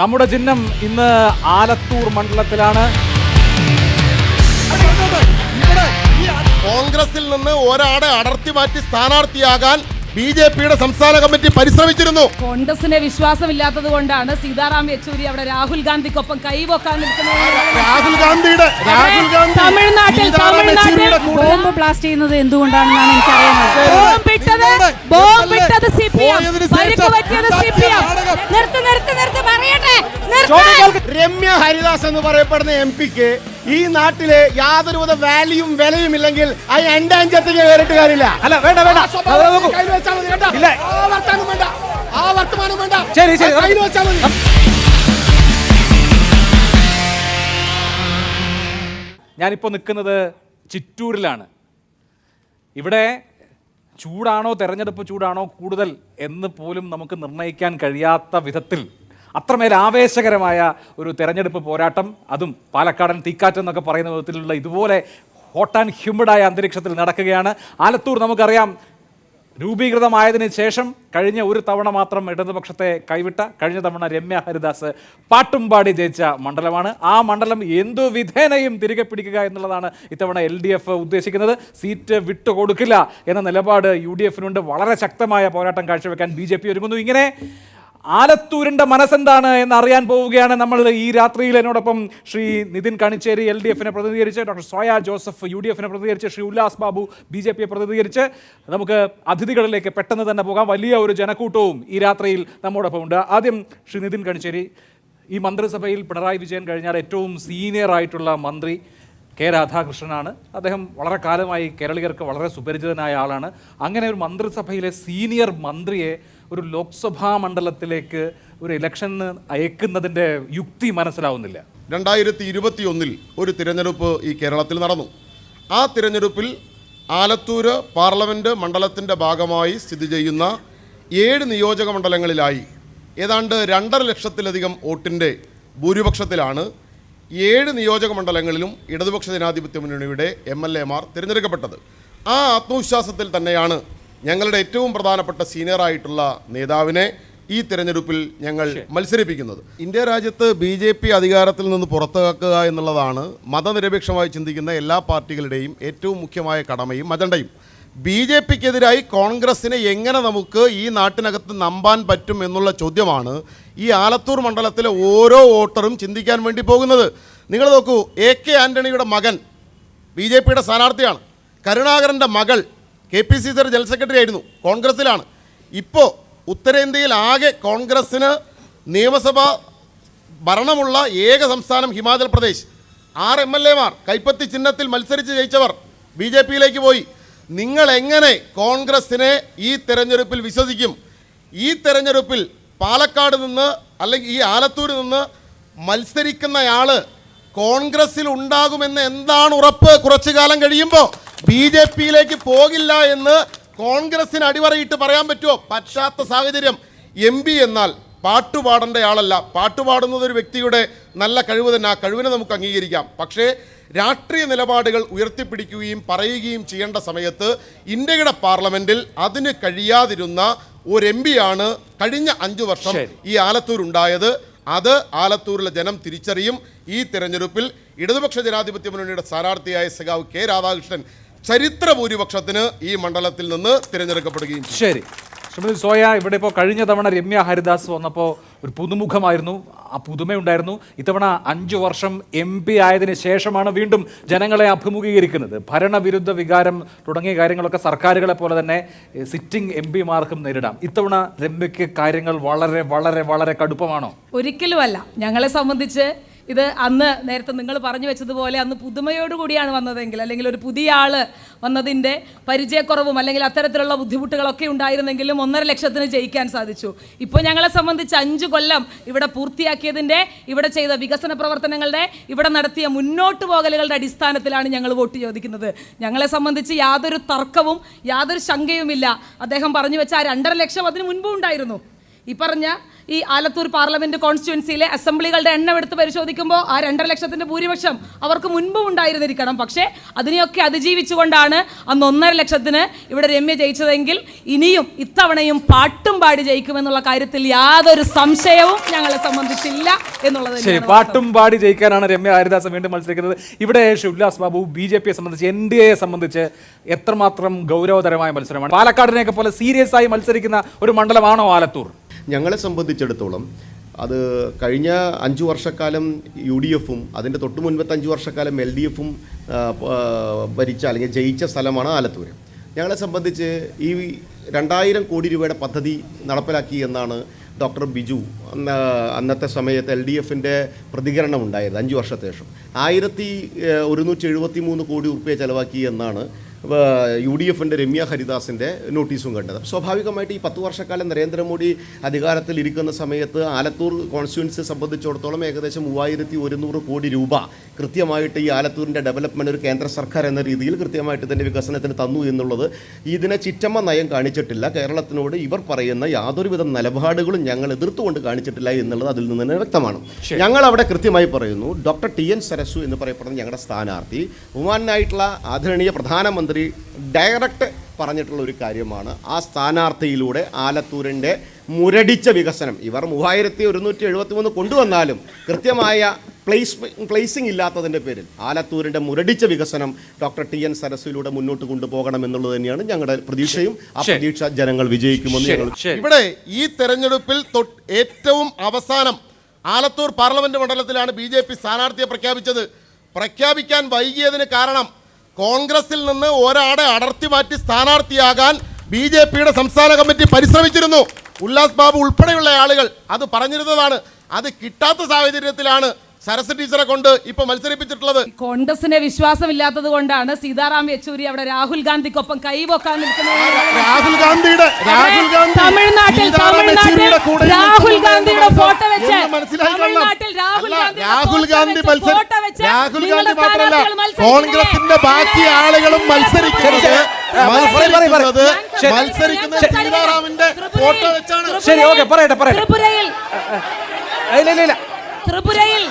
നമ്മുടെ ചിഹ്നം ഇന്ന് ആലത്തൂർ മണ്ഡലത്തിലാണ്. കോൺഗ്രസിൽ നിന്ന് ഒരാളെ അടർത്തി മാറ്റി സ്ഥാനാർത്ഥിയാകാൻ ബി.ജെ.പിയുടെ സംസ്ഥാന കമ്മിറ്റി പരിശ്രമിച്ചിരുന്നു. കോൺഗ്രസിനെ വിശ്വാസമില്ലാത്തത് കൊണ്ടാണ് സീതാറാം യെച്ചൂരി അവിടെ രാഹുൽ ഗാന്ധിക്കൊപ്പം കൈവക്കാൻ നിൽക്കുന്നത്. തമിഴ്നാട്ടിൽ ബോംബ് ബ്ലാസ്റ്റ് ചെയ്യുന്നത് എന്തുകൊണ്ടാണെന്നാണ് എനിക്കറിയുന്നത്. ബോംബ് ഇട്ടത് CPM, പരിക്ക് പറ്റിയത് CPM. നിർത്ത് പറയട്ടെ. രമ്യ ഹരിദാസ് എന്ന് പറയപ്പെടുന്ന MP-ക്ക് ഈ നാട്ടിലെ യാതൊരുവിധ വാല്യൂം വിലയുമില്ലെങ്കിൽ എന്റെ അഞ്ചത്തേക്ക് കയറിയിട്ട് കാര്യമില്ല. അല്ല വേണ്ട ഞാനിപ്പോൾ നിൽക്കുന്നത് ചിറ്റൂരിലാണ്. ഇവിടെ ചൂടാണോ തെരഞ്ഞെടുപ്പ് ചൂടാണോ കൂടുതൽ എന്ന് പോലും നമുക്ക് നിർണ്ണയിക്കാൻ കഴിയാത്ത വിധത്തിൽ അത്രമേൽ ആവേശകരമായ ഒരു തെരഞ്ഞെടുപ്പ് പോരാട്ടം, അതും പാലക്കാടൻ തീക്കാറ്റ് എന്നൊക്കെ പറയുന്ന വിധത്തിലുള്ള ഇതുപോലെ ഹോട്ട് ആൻഡ് ഹ്യൂമിഡായ അന്തരീക്ഷത്തിൽ നടക്കുകയാണ്. ആലത്തൂർ നമുക്കറിയാം, രൂപീകൃതമായതിനു ശേഷം കഴിഞ്ഞ ഒരു തവണ മാത്രം ഇടതുപക്ഷത്തെ കൈവിട്ട, കഴിഞ്ഞ തവണ രമ്യ ഹരിദാസ് പാട്ടുംപാടി ജയിച്ച മണ്ഡലമാണ്. ആ മണ്ഡലം എന്തു വിധേനയും തിരികെ പിടിക്കുക എന്നുള്ളതാണ് ഇത്തവണ LDF ഉദ്ദേശിക്കുന്നത്. സീറ്റ് വിട്ടുകൊടുക്കില്ല എന്ന നിലപാട് UDF-നുണ്ട്. വളരെ ശക്തമായ പോരാട്ടം കാഴ്ചവെക്കാൻ BJP ഒരുങ്ങുന്നു. ഇങ്ങനെ ആലത്തൂരിൻ്റെ മനസ്സെന്താണ് എന്ന് അറിയാൻ പോവുകയാണ് നമ്മൾ ഈ രാത്രിയിൽ. എന്നോടൊപ്പം ശ്രീ നിതിൻ കണിച്ചേരി LDF-നെ പ്രതിനിധീകരിച്ച്, ഡോക്ടർ സോയ ജോസഫ് UDF-നെ പ്രതിനിധീകരിച്ച്, ശ്രീ ഉല്ലാസ് ബാബു BJP-യെ പ്രതിനിധീകരിച്ച്. നമുക്ക് അതിഥികളിലേക്ക് പെട്ടെന്ന് തന്നെ പോകാം. വലിയ ഒരു ജനക്കൂട്ടവും ഈ രാത്രിയിൽ നമ്മോടൊപ്പം ഉണ്ട്. ആദ്യം ശ്രീ നിതിൻ കണിച്ചേരി, ഈ മന്ത്രിസഭയിൽ പിണറായി വിജയൻ കഴിഞ്ഞാൽ ഏറ്റവും സീനിയർ ആയിട്ടുള്ള മന്ത്രി K. രാധാകൃഷ്ണനാണ്. അദ്ദേഹം വളരെ കാലമായി കേരളീയർക്ക് വളരെ സുപരിചിതനായ ആളാണ്. അങ്ങനെ ഒരു മന്ത്രിസഭയിലെ സീനിയർ മന്ത്രിയെ ഒരു ലോക്സഭാ മണ്ഡലത്തിലേക്ക് ഒരു ഇലക്ഷന് അയക്കുന്നതിൻ്റെ യുക്തി മനസ്സിലാവുന്നില്ല. 2021 ഒരു തിരഞ്ഞെടുപ്പ് ഈ കേരളത്തിൽ നടന്നു. ആ തിരഞ്ഞെടുപ്പിൽ ആലത്തൂർ പാർലമെൻറ്റ് മണ്ഡലത്തിൻ്റെ ഭാഗമായി സ്ഥിതി ചെയ്യുന്ന 7 നിയോജക മണ്ഡലങ്ങളിലായി ഏതാണ്ട് 2.5 ലക്ഷത്തിലധികം വോട്ടിൻ്റെ ഭൂരിപക്ഷത്തിലാണ് 7 നിയോജക മണ്ഡലങ്ങളിലും ഇടതുപക്ഷ ജനാധിപത്യ മുന്നണിയുടെ MLA-മാർ തിരഞ്ഞെടുക്കപ്പെട്ടത്. ആ ആത്മവിശ്വാസത്തിൽ തന്നെയാണ് ഞങ്ങളുടെ ഏറ്റവും പ്രധാനപ്പെട്ട സീനിയറായിട്ടുള്ള നേതാവിനെ ഈ തിരഞ്ഞെടുപ്പിൽ ഞങ്ങൾ മത്സരിപ്പിക്കുന്നത്. ഇന്ത്യ രാജ്യത്ത് BJP അധികാരത്തിൽ നിന്ന് പുറത്താക്കുക എന്നുള്ളതാണ് മതനിരപേക്ഷമായി ചിന്തിക്കുന്ന എല്ലാ പാർട്ടികളുടെയും ഏറ്റവും മുഖ്യമായ കടമയും അജണ്ടയും. BJP-ക്കെതിരായി കോൺഗ്രസിനെ എങ്ങനെ നമുക്ക് ഈ നാട്ടിനകത്ത് നമ്പാൻ പറ്റും എന്നുള്ള ചോദ്യമാണ് ഈ ആലത്തൂർ മണ്ഡലത്തിലെ ഓരോ വോട്ടറും ചിന്തിക്കാൻ വേണ്ടി പോകുന്നത്. നിങ്ങൾ നോക്കൂ, AK ആൻ്റണിയുടെ മകൻ BJP-യുടെ സ്ഥാനാർത്ഥിയാണ്. കരുണാകരൻ്റെ മകൾ KPCC ജനറൽ സെക്രട്ടറി ആയിരുന്നു, കോൺഗ്രസിലാണ്. ഇപ്പോൾ ഉത്തരേന്ത്യയിൽ ആകെ കോൺഗ്രസ്സിന് നിയമസഭാ ഭരണമുള്ള ഏക സംസ്ഥാനം ഹിമാചൽ പ്രദേശ്. 6 MLA-മാർ കൈപ്പത്തി ചിഹ്നത്തിൽ മത്സരിച്ച് ജയിച്ചവർ BJP-യിലേക്ക് പോയി. നിങ്ങൾ എങ്ങനെ കോൺഗ്രസിനെ ഈ തെരഞ്ഞെടുപ്പിൽ വിശ്വസിക്കും? ഈ തെരഞ്ഞെടുപ്പിൽ പാലക്കാട് നിന്ന് അല്ലെങ്കിൽ ഈ ആലത്തൂരിൽ നിന്ന് മത്സരിക്കുന്നയാൾ കോൺഗ്രസിൽ ഉണ്ടാകുമെന്ന് എന്താണ് ഉറപ്പ്? കുറച്ചു കാലം കഴിയുമ്പോൾ BJP-യിലേക്ക് പോകില്ല എന്ന് കോൺഗ്രസിന് അടിവരയിട്ട് പറയാൻ പറ്റുമോ? പറ്റാത്ത സാഹചര്യം. MP എന്നാൽ പാട്ടുപാടേണ്ട ആളല്ല. പാട്ടുപാടുന്നത് ഒരു വ്യക്തിയുടെ നല്ല കഴിവ് തന്നെ, ആ കഴിവിനെ നമുക്ക് അംഗീകരിക്കാം. പക്ഷേ രാഷ്ട്രീയ നിലപാടുകൾ ഉയർത്തിപ്പിടിക്കുകയും പറയുകയും ചെയ്യേണ്ട സമയത്ത് ഇന്ത്യയുടെ പാർലമെൻറ്റിൽ അതിന് കഴിയാതിരുന്ന ഒരു MP-യാണ് കഴിഞ്ഞ 5 വർഷം ഈ ആലത്തൂർ ഉണ്ടായത്. അത് ആലത്തൂരിലെ ജനം തിരിച്ചറിയും. ഈ തെരഞ്ഞെടുപ്പിൽ ഇടതുപക്ഷ ജനാധിപത്യ മുന്നണിയുടെ സ്ഥാനാർത്ഥിയായ സഖാവ് K. രാധാകൃഷ്ണൻ ചരിത്ര ഭൂരിപക്ഷത്തിന് ഈ മണ്ഡലത്തിൽ നിന്ന് തിരഞ്ഞെടുക്കപ്പെടുകയും. ശരി ശ്രീമതി സോയ, ഇവിടെ ഇപ്പോൾ കഴിഞ്ഞ തവണ രമ്യ ഹരിദാസ് വന്നപ്പോൾ ഒരു പുതുമുഖമായിരുന്നു, ആ പുതുമയുണ്ടായിരുന്നു. ഇത്തവണ 5 വർഷം MP ആയതിനു ശേഷമാണ് വീണ്ടും ജനങ്ങളെ അഭിമുഖീകരിക്കുന്നത്. ഭരണവിരുദ്ധ വികാരം തുടങ്ങിയ കാര്യങ്ങളൊക്കെ സർക്കാരുകളെ പോലെ തന്നെ സിറ്റിംഗ് MP-മാർക്കും നേരിടാം. ഇത്തവണ രമ്യയ്ക്ക് കാര്യങ്ങൾ വളരെ വളരെ വളരെ കടുപ്പമാണോ? ഒരിക്കലുമല്ല. ഞങ്ങളെ സംബന്ധിച്ച് ഇത് അന്ന് നേരത്തെ നിങ്ങൾ പറഞ്ഞു വെച്ചതുപോലെ അന്ന് പുതുമയോടുകൂടിയാണ് വന്നതെങ്കിൽ, അല്ലെങ്കിൽ ഒരു പുതിയ ആൾ വന്നതിൻ്റെ പരിചയക്കുറവും അല്ലെങ്കിൽ അത്തരത്തിലുള്ള ബുദ്ധിമുട്ടുകളൊക്കെ ഉണ്ടായിരുന്നെങ്കിലും 1.5 ലക്ഷത്തിന് ജയിക്കാൻ സാധിച്ചു. ഇപ്പോൾ ഞങ്ങളെ സംബന്ധിച്ച് 5 കൊല്ലം ഇവിടെ പൂർത്തിയാക്കിയതിൻ്റെ, ഇവിടെ ചെയ്ത വികസന പ്രവർത്തനങ്ങളുടെ, ഇവിടെ നടത്തിയ മുന്നോട്ട് പോകലുകളുടെ അടിസ്ഥാനത്തിലാണ് ഞങ്ങൾ വോട്ട് ചോദിക്കുന്നത്. ഞങ്ങളെ സംബന്ധിച്ച് യാതൊരു തർക്കവും യാതൊരു ശങ്കയുമില്ല. അദ്ദേഹം പറഞ്ഞു വെച്ച ആ 2.5 ലക്ഷം അതിന് മുൻപും ഉണ്ടായിരുന്നു. ഈ പറഞ്ഞ ഈ ആലത്തൂർ പാർലമെന്റ് കോൺസ്റ്റിറ്റ്യുവൻസിയിലെ അസംബ്ലികളുടെ എണ്ണം എടുത്ത് പരിശോധിക്കുമ്പോൾ ആ 2.5 ലക്ഷത്തിന്റെ ഭൂരിപക്ഷം അവർക്ക് മുൻപും ഉണ്ടായിരുന്നിരിക്കണം. പക്ഷേ അതിനെയൊക്കെ അതിജീവിച്ചുകൊണ്ടാണ് അന്ന് 1.5 ലക്ഷത്തിന് ഇവിടെ രമ്യ ജയിച്ചതെങ്കിൽ ഇനിയും ഇത്തവണയും പാട്ടും പാടി ജയിക്കുമെന്നുള്ള കാര്യത്തിൽ യാതൊരു സംശയവും ഞങ്ങളെ സംബന്ധിച്ചില്ല എന്നുള്ളത്. ശരി, പാട്ടും പാടി ജയിക്കാനാണ് രമ്യ ഹരിദാസ് വീണ്ടും മത്സരിക്കുന്നത്. ഇവിടെ ഉല്ലാസ് ബാബു, BJP സംബന്ധിച്ച്, NDA സംബന്ധിച്ച് എത്രമാത്രം ഗൗരവതരമായ മത്സരമാണ്? പാലക്കാടിനെയൊക്കെ പോലെ സീരിയസ് ആയി മത്സരിക്കുന്ന ഒരു മണ്ഡലമാണോ ആലത്തൂർ? ഞങ്ങളെ സംബന്ധിച്ചിടത്തോളം അത് കഴിഞ്ഞ 5 വർഷക്കാലം UDF-ഉം അതിൻ്റെ തൊട്ട് മുൻപത്തെ 5 വർഷക്കാലം LDF-ഉം ഭരിച്ച അല്ലെങ്കിൽ ജയിച്ച സ്ഥലമാണ് ആലത്തൂർ. ഞങ്ങളെ സംബന്ധിച്ച് ഈ 2000 കോടി രൂപയുടെ പദ്ധതി നടപ്പിലാക്കി എന്നാണ് ഡോക്ടർ ബിജു അന്നത്തെ സമയത്ത് LDF-ൻ്റെ പ്രതികരണം ഉണ്ടായത്. 5 വർഷത്തെ ശേഷം 1173 കോടി രൂപ ചെലവാക്കി എന്നാണ് UDF-ൻ്റെ രമ്യ ഹരിദാസിൻ്റെ നോട്ടീസും കണ്ടത്. സ്വാഭാവികമായിട്ട് ഈ 10 വർഷക്കാലം നരേന്ദ്രമോദി അധികാരത്തിൽ ഇരിക്കുന്ന സമയത്ത് ആലത്തൂർ കോൺസ്റ്റിറ്റ്യുവൻസിയെ സംബന്ധിച്ചിടത്തോളം ഏകദേശം 3100 കോടി രൂപ കൃത്യമായിട്ട് ഈ ആലത്തൂരിൻ്റെ ഡെവലപ്മെൻറ്റ് ഒരു കേന്ദ്ര സർക്കാർ എന്ന രീതിയിൽ കൃത്യമായിട്ട് ഇതിൻ്റെ വികസനത്തിന് തന്നു എന്നുള്ളത് ഇതിനെ ചിറ്റമ്മ നയം കാണിച്ചിട്ടില്ല. കേരളത്തിനോട് ഇവർ പറയുന്ന യാതൊരുവിധ നിലപാടുകളും ഞങ്ങൾ എതിർത്തുകൊണ്ട് കാണിച്ചിട്ടില്ല എന്നുള്ളത് അതിൽ നിന്ന് തന്നെ വ്യക്തമാണ്. ഞങ്ങൾ അവിടെ കൃത്യമായി പറയുന്നു, ഡോക്ടർ TN സരസു എന്ന് പറയപ്പെടുന്ന ഞങ്ങളുടെ സ്ഥാനാർത്ഥി ബഹുമാനായിട്ടുള്ള ആദരണീയ പ്രധാനമന്ത്രി ഡയറക്റ്റ് പറഞ്ഞിട്ടുള്ള ഒരു കാര്യമാണ്. ആ സ്ഥാനാർത്ഥിയിലൂടെ ആലത്തൂരിൻ്റെ മുരടിച്ച വികസനം ഇവർ 3173 കൊണ്ടുവന്നാലും കൃത്യമായ പ്ലേസിംഗ് ഇല്ലാത്തതിൻ്റെ പേരിൽ ആലത്തൂരിൻ്റെ മുരടിച്ച വികസനം ഡോക്ടർ TN സരസുവിലൂടെ മുന്നോട്ട് കൊണ്ടുപോകണം എന്നുള്ളത് തന്നെയാണ് ഞങ്ങളുടെ പ്രതീക്ഷയും. ആ പ്രതീക്ഷ ജനങ്ങൾ വിജയിക്കുമെന്ന് ഞങ്ങൾ. ഇവിടെ ഈ തെരഞ്ഞെടുപ്പിൽ ഏറ്റവും അവസാനം ആലത്തൂർ പാർലമെന്റ് മണ്ഡലത്തിലാണ് BJP സ്ഥാനാർത്ഥിയെ പ്രഖ്യാപിച്ചത്. പ്രഖ്യാപിക്കാൻ വൈകിയതിന് കാരണം കോൺഗ്രസിൽ നിന്ന് ഒരാളെ അടർത്തി മാറ്റി സ്ഥാനാർത്ഥിയാകാൻ BJPയുടെ സംസ്ഥാന കമ്മിറ്റി പരിശ്രമിച്ചിരുന്നു. ഉല്ലാസ് ബാബു ഉൾപ്പെടെയുള്ള ആളുകൾ അത് പറഞ്ഞിരുന്നതാണ്. അത് കിട്ടാത്ത സാഹചര്യത്തിലാണ് സരസ് ടീച്ചറെ കൊണ്ട് ഇപ്പൊ മത്സരിപ്പിച്ചിട്ടുള്ളത്. കോൺഗ്രസിനെ വിശ്വാസമില്ലാത്തത് കൊണ്ടാണ് സീതാറാം യെച്ചൂരി അവിടെ രാഹുൽ ഗാന്ധിക്കൊപ്പം കൈവക്കാൻ നിൽക്കുന്നത്. രാഹുൽ ഗാന്ധിയുടെ തമിഴ്നാട്ടിൽ രാഹുൽ ഗാന്ധിയുടെ ഫോട്ടോ വെച്ച് രാഹുൽ ഗാന്ധി മാത്രമല്ല കോൺഗ്രസിന്റെ ബാക്കി ആളുകളും മത്സരിക്കുന്നത് സീതാറാമിന്റെ ഫോട്ടോ വെച്ചാണ്. ശരി, ഓക്കെ, പറയട്ടെ. ത്രിപുരയിൽ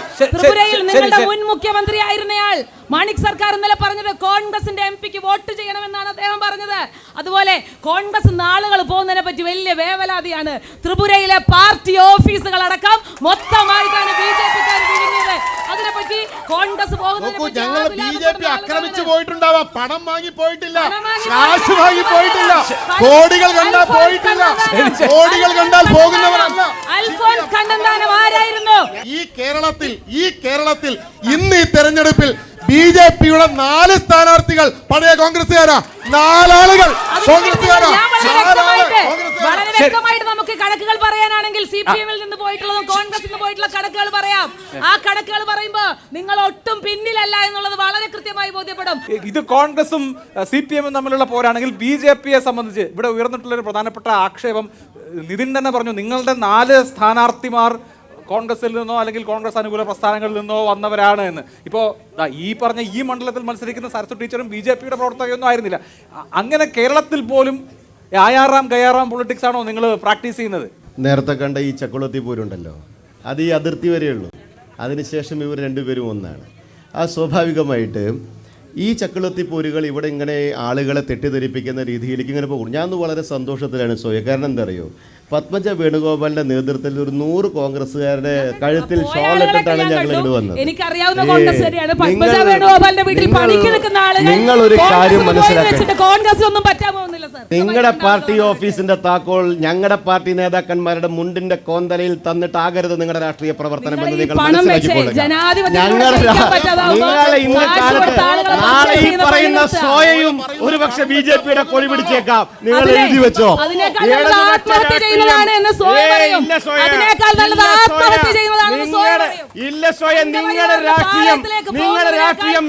നിങ്ങളുടെ മുൻ മുഖ്യമന്ത്രി ആയിരുന്നയാൾ മാണിക് സർക്കാർ ഇന്നലെ പറഞ്ഞത് കോൺഗ്രസിന്റെ MP-ക്ക് വോട്ട് ചെയ്യണമെന്നാണ് അദ്ദേഹം പറഞ്ഞത്. അതുപോലെ കോൺഗ്രസ് നാളുകൾ പോകുന്നതിനെ പറ്റി വലിയ വേവലാതിയാണ്. ത്രിപുരയിലെ പാർട്ടി ഓഫീസുകൾ അടക്കം മൊത്തമായിട്ടാണ് BJP-ക്കാർ വിഴുങ്ങിയത്. അതിനെപ്പറ്റി കോൺഗ്രസ് BJP ആക്രമിച്ചു പോയിട്ടുണ്ടാവാം, പണം വാങ്ങി പോയിട്ടില്ല, കാശ് വാങ്ങി പോയിട്ടില്ല, കോടികൾ കണ്ടാൽ പോയിട്ടില്ല, കോടികൾ കണ്ടാൽ പോകുന്നവരല്ല. അൽഫോൺസ് കണ്ണന്താനം ആരായിരുന്നു? ഈ കേരളത്തിൽ ഇന്ന് ഈ തെരഞ്ഞെടുപ്പിൽ BJP-യുടെ 4 സ്ഥാനാർത്ഥികൾ പഴയ കോൺഗ്രസ്സുകാരാ. 4 ആളുകൾ കോൺഗ്രസ്സുകാരാ. വളരെ വ്യക്തമായിട്ട് നമുക്ക് കണക്കുകൾ പറയാനാണെങ്കിൽ CPM-ൽ നിന്ന് പോയിട്ടുള്ളതും കോൺഗ്രസിൽ നിന്ന് പോയിട്ടുള്ള കണക്കുകൾ പറയാം. ആ കണക്കുകൾ പറയുമ്പോൾ നിങ്ങൾ ഒട്ടും പിന്നിലല്ല എന്നുള്ളത് വളരെ കൃത്യമായി ബോധ്യപ്പെടും. ഇത് കോൺഗ്രസും CPM-ഉം തമ്മിലുള്ള പോരാണെങ്കിൽ BJP-യെ സംബന്ധിച്ച് ഇവിടെ ഉയർന്നിട്ടുള്ള ഒരു പ്രധാനപ്പെട്ട ആക്ഷേപം നിതിൻ തന്നെ പറഞ്ഞു, നിങ്ങളുടെ 4 സ്ഥാനാർത്ഥിമാർ കോൺഗ്രസിൽ നിന്നോ അല്ലെങ്കിൽ കോൺഗ്രസ് അനുകൂല പ്രസ്ഥാനങ്ങളിൽ നിന്നോ വന്നവരാണ് എന്ന്. ഇപ്പോൾ ഈ പറഞ്ഞ ഈ മണ്ഡലത്തിൽ മത്സരിക്കുന്ന സരസ്വ ടീച്ചറും BJP-യുടെ പ്രവർത്തകയൊന്നും ആയിരുന്നില്ല. അങ്ങനെ കേരളത്തിൽ പോലും ആയാറാം ഗയാറാം പൊളിറ്റിക്സ് ആണോ നിങ്ങൾ പ്രാക്ടീസ് ചെയ്യുന്നത്? നേരത്തെ കണ്ട ഈ ചക്കുളത്തി പോരുണ്ടല്ലോ, അത് ഈ അതിർത്തി വരെയുള്ളൂ. അതിനുശേഷം ഇവർ രണ്ടുപേരും ഒന്നാണ്. ആ സ്വാഭാവികമായിട്ട് ഈ ചക്കുളത്തി പോരുകൾ ഇവിടെ ഇങ്ങനെ ആളുകളെ തെറ്റിദ്ധരിപ്പിക്കുന്ന രീതിയിലേക്ക് ഇങ്ങനെ പോകും. ഞാൻ വളരെ സന്തോഷത്തിലാണ് സോയ. കാരണം എന്താ അറിയോ, പത്മജ വേണുഗോപാലിന്റെ നേതൃത്വത്തിൽ ഒരു 100 കോൺഗ്രസ്സുകാരുടെ കഴുത്തിൽ ഷോൾ ഇട്ടിട്ടാണ് ഞങ്ങൾ ഇവിടെ വന്നത്. നിങ്ങൾ ഒരു കാര്യം മനസ്സിലാക്കണം, നിങ്ങളുടെ പാർട്ടി ഓഫീസിന്റെ താക്കോൽ ഞങ്ങളുടെ പാർട്ടി നേതാക്കന്മാരുടെ മുണ്ടിന്റെ കോന്തലയിൽ തന്നിട്ട് ആകരുത് നിങ്ങളുടെ രാഷ്ട്രീയ പ്രവർത്തനം എന്ന് നിങ്ങൾ മനസ്സിലാക്കിക്കൊള്ളുക. നിങ്ങളെ ഇന്നത്തെ കാലത്ത് നാളെ ഈ പറയുന്ന സോയയും ഒരുപക്ഷെ BJP-യുടെ കൊടി പിടിച്ചേക്കാം. നിങ്ങൾ എഴുതി വെച്ചോ. ഇല്ല സോയ, നിങ്ങളുടെ രാഷ്ട്രീയം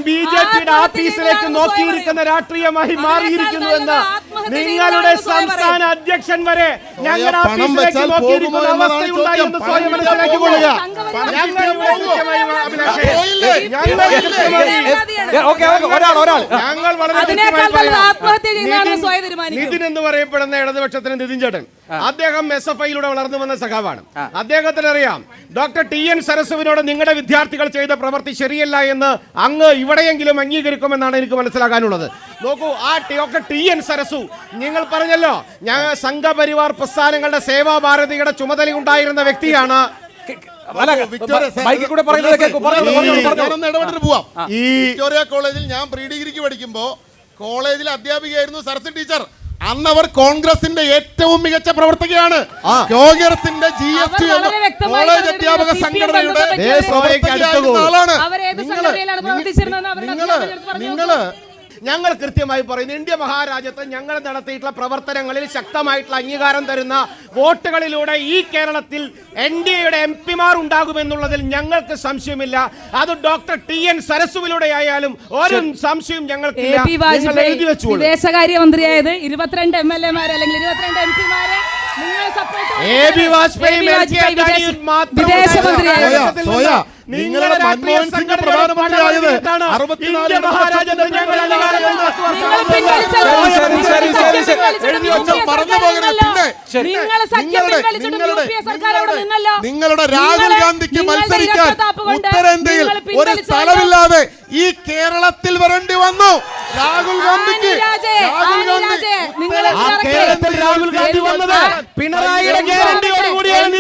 BJP-യുടെ ആഫീസിലേക്ക് നോക്കിയിരിക്കുന്ന രാഷ്ട്രീയമായി മാറിയിരിക്കുന്നു എന്ന് നിങ്ങളുടെ സംസ്ഥാന അധ്യക്ഷൻ വരെ ഞങ്ങളുടെ ആഫീസിലേക്ക് നോക്കിയിരിക്കുന്ന അവസ്ഥയുണ്ടായി എന്ന് സോയ മനസ്സിലാക്കിക്കൊള്ളുക. നിതിൻ എന്ന് പറയപ്പെടുന്ന ഇടതുപക്ഷത്തിന് നിതിൻ ചേട്ടൻ അദ്ദേഹം SFIയിലൂടെ വളർന്നു വന്ന സഖാവാണ്. അദ്ദേഹത്തിന് അറിയാം ഡോക്ടർ TN സരസുവിനോട് നിങ്ങളുടെ വിദ്യാർത്ഥികൾ ചെയ്ത പ്രവൃത്തി ശരിയല്ല എന്ന് അങ്ങ് ഇവിടെയെങ്കിലും അംഗീകരിക്കുമെന്നാണ് എനിക്ക് മനസ്സിലാക്കാനുള്ളത്. നോക്കൂ, ആ ഡോക്ടർ TN സരസു, നിങ്ങൾ പറഞ്ഞല്ലോ ഞങ്ങൾ സംഘപരിവാർ പ്രസ്ഥാനങ്ങളുടെ സേവാഭാരതിയുടെ ചുമതല ഉണ്ടായിരുന്ന വ്യക്തിയാണ്. വിക്ടോറിയ കോളേജിൽ ഞാൻ പ്രീ ഡിഗ്രിക്ക് പഠിക്കുമ്പോ കോളേജിൽ അധ്യാപികയായിരുന്നു സരസ്വതി ടീച്ചർ. അന്ന് അവർ കോൺഗ്രസിന്റെ ഏറ്റവും മികച്ച പ്രവർത്തകയാണ്. കോൺഗ്രസിന്റെ GST കോളേജ് അധ്യാപക സംഘടനയുടെ ആളാണ്. നിങ്ങള് ഞങ്ങൾ കൃത്യമായി പറയുന്നു, ഇന്ത്യ മഹാരാജ്യത്ത് ഞങ്ങൾ നടത്തിയിട്ടുള്ള പ്രവർത്തനങ്ങളിൽ ശക്തമായിട്ടുള്ള അംഗീകാരം തരുന്ന വോട്ടുകളിലൂടെ ഈ കേരളത്തിൽ NDAയുടെ MP-മാർ ഉണ്ടാകുമെന്നുള്ളതിൽ ഞങ്ങൾക്ക് സംശയമില്ല. അത് ഡോക്ടർ TN സരസുവിലൂടെ ആയാലും ഒരു സംശയം ഞങ്ങൾക്കില്ല. വിദേശകാര്യമന്ത്രിയായത് 22 MLA-മാർ അല്ലെങ്കിൽ 22 MP-മാരെ നിങ്ങളുടെ മൻമോഹൻ സിംഗ് പ്രധാനമന്ത്രിയായത് 64 നിങ്ങളുടെ രാഹുൽ ഗാന്ധിക്ക് മത്സരിക്കാൻ ഉത്തരേന്ത്യയിൽ ഒരു സ്ഥലമില്ലാതെ ഈ കേരളത്തിൽ വരേണ്ടി വന്നു. രാഹുൽ ഗാന്ധിക്ക് രാഹുൽ ഗാന്ധി വന്നത് പിണറായിയുടെ ഗ്യാരണ്ടിയോടുകൂടിയാണ്.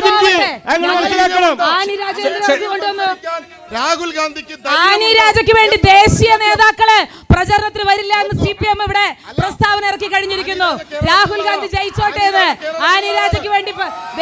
രാഹുൽ ഗാന്ധിക്ക് ആനി രാജയ്ക്ക് വേണ്ടി ദേശീയ നേതാക്കള് പ്രചരണത്തിന് വരില്ല എന്ന് CPM ഇവിടെ പ്രസ്താവന ഇറക്കി കഴിഞ്ഞിരിക്കുന്നു. രാഹുൽ ഗാന്ധി ജയിച്ചോട്ടെ എന്ന് ആനി രാജയ്ക്ക് വേണ്ടി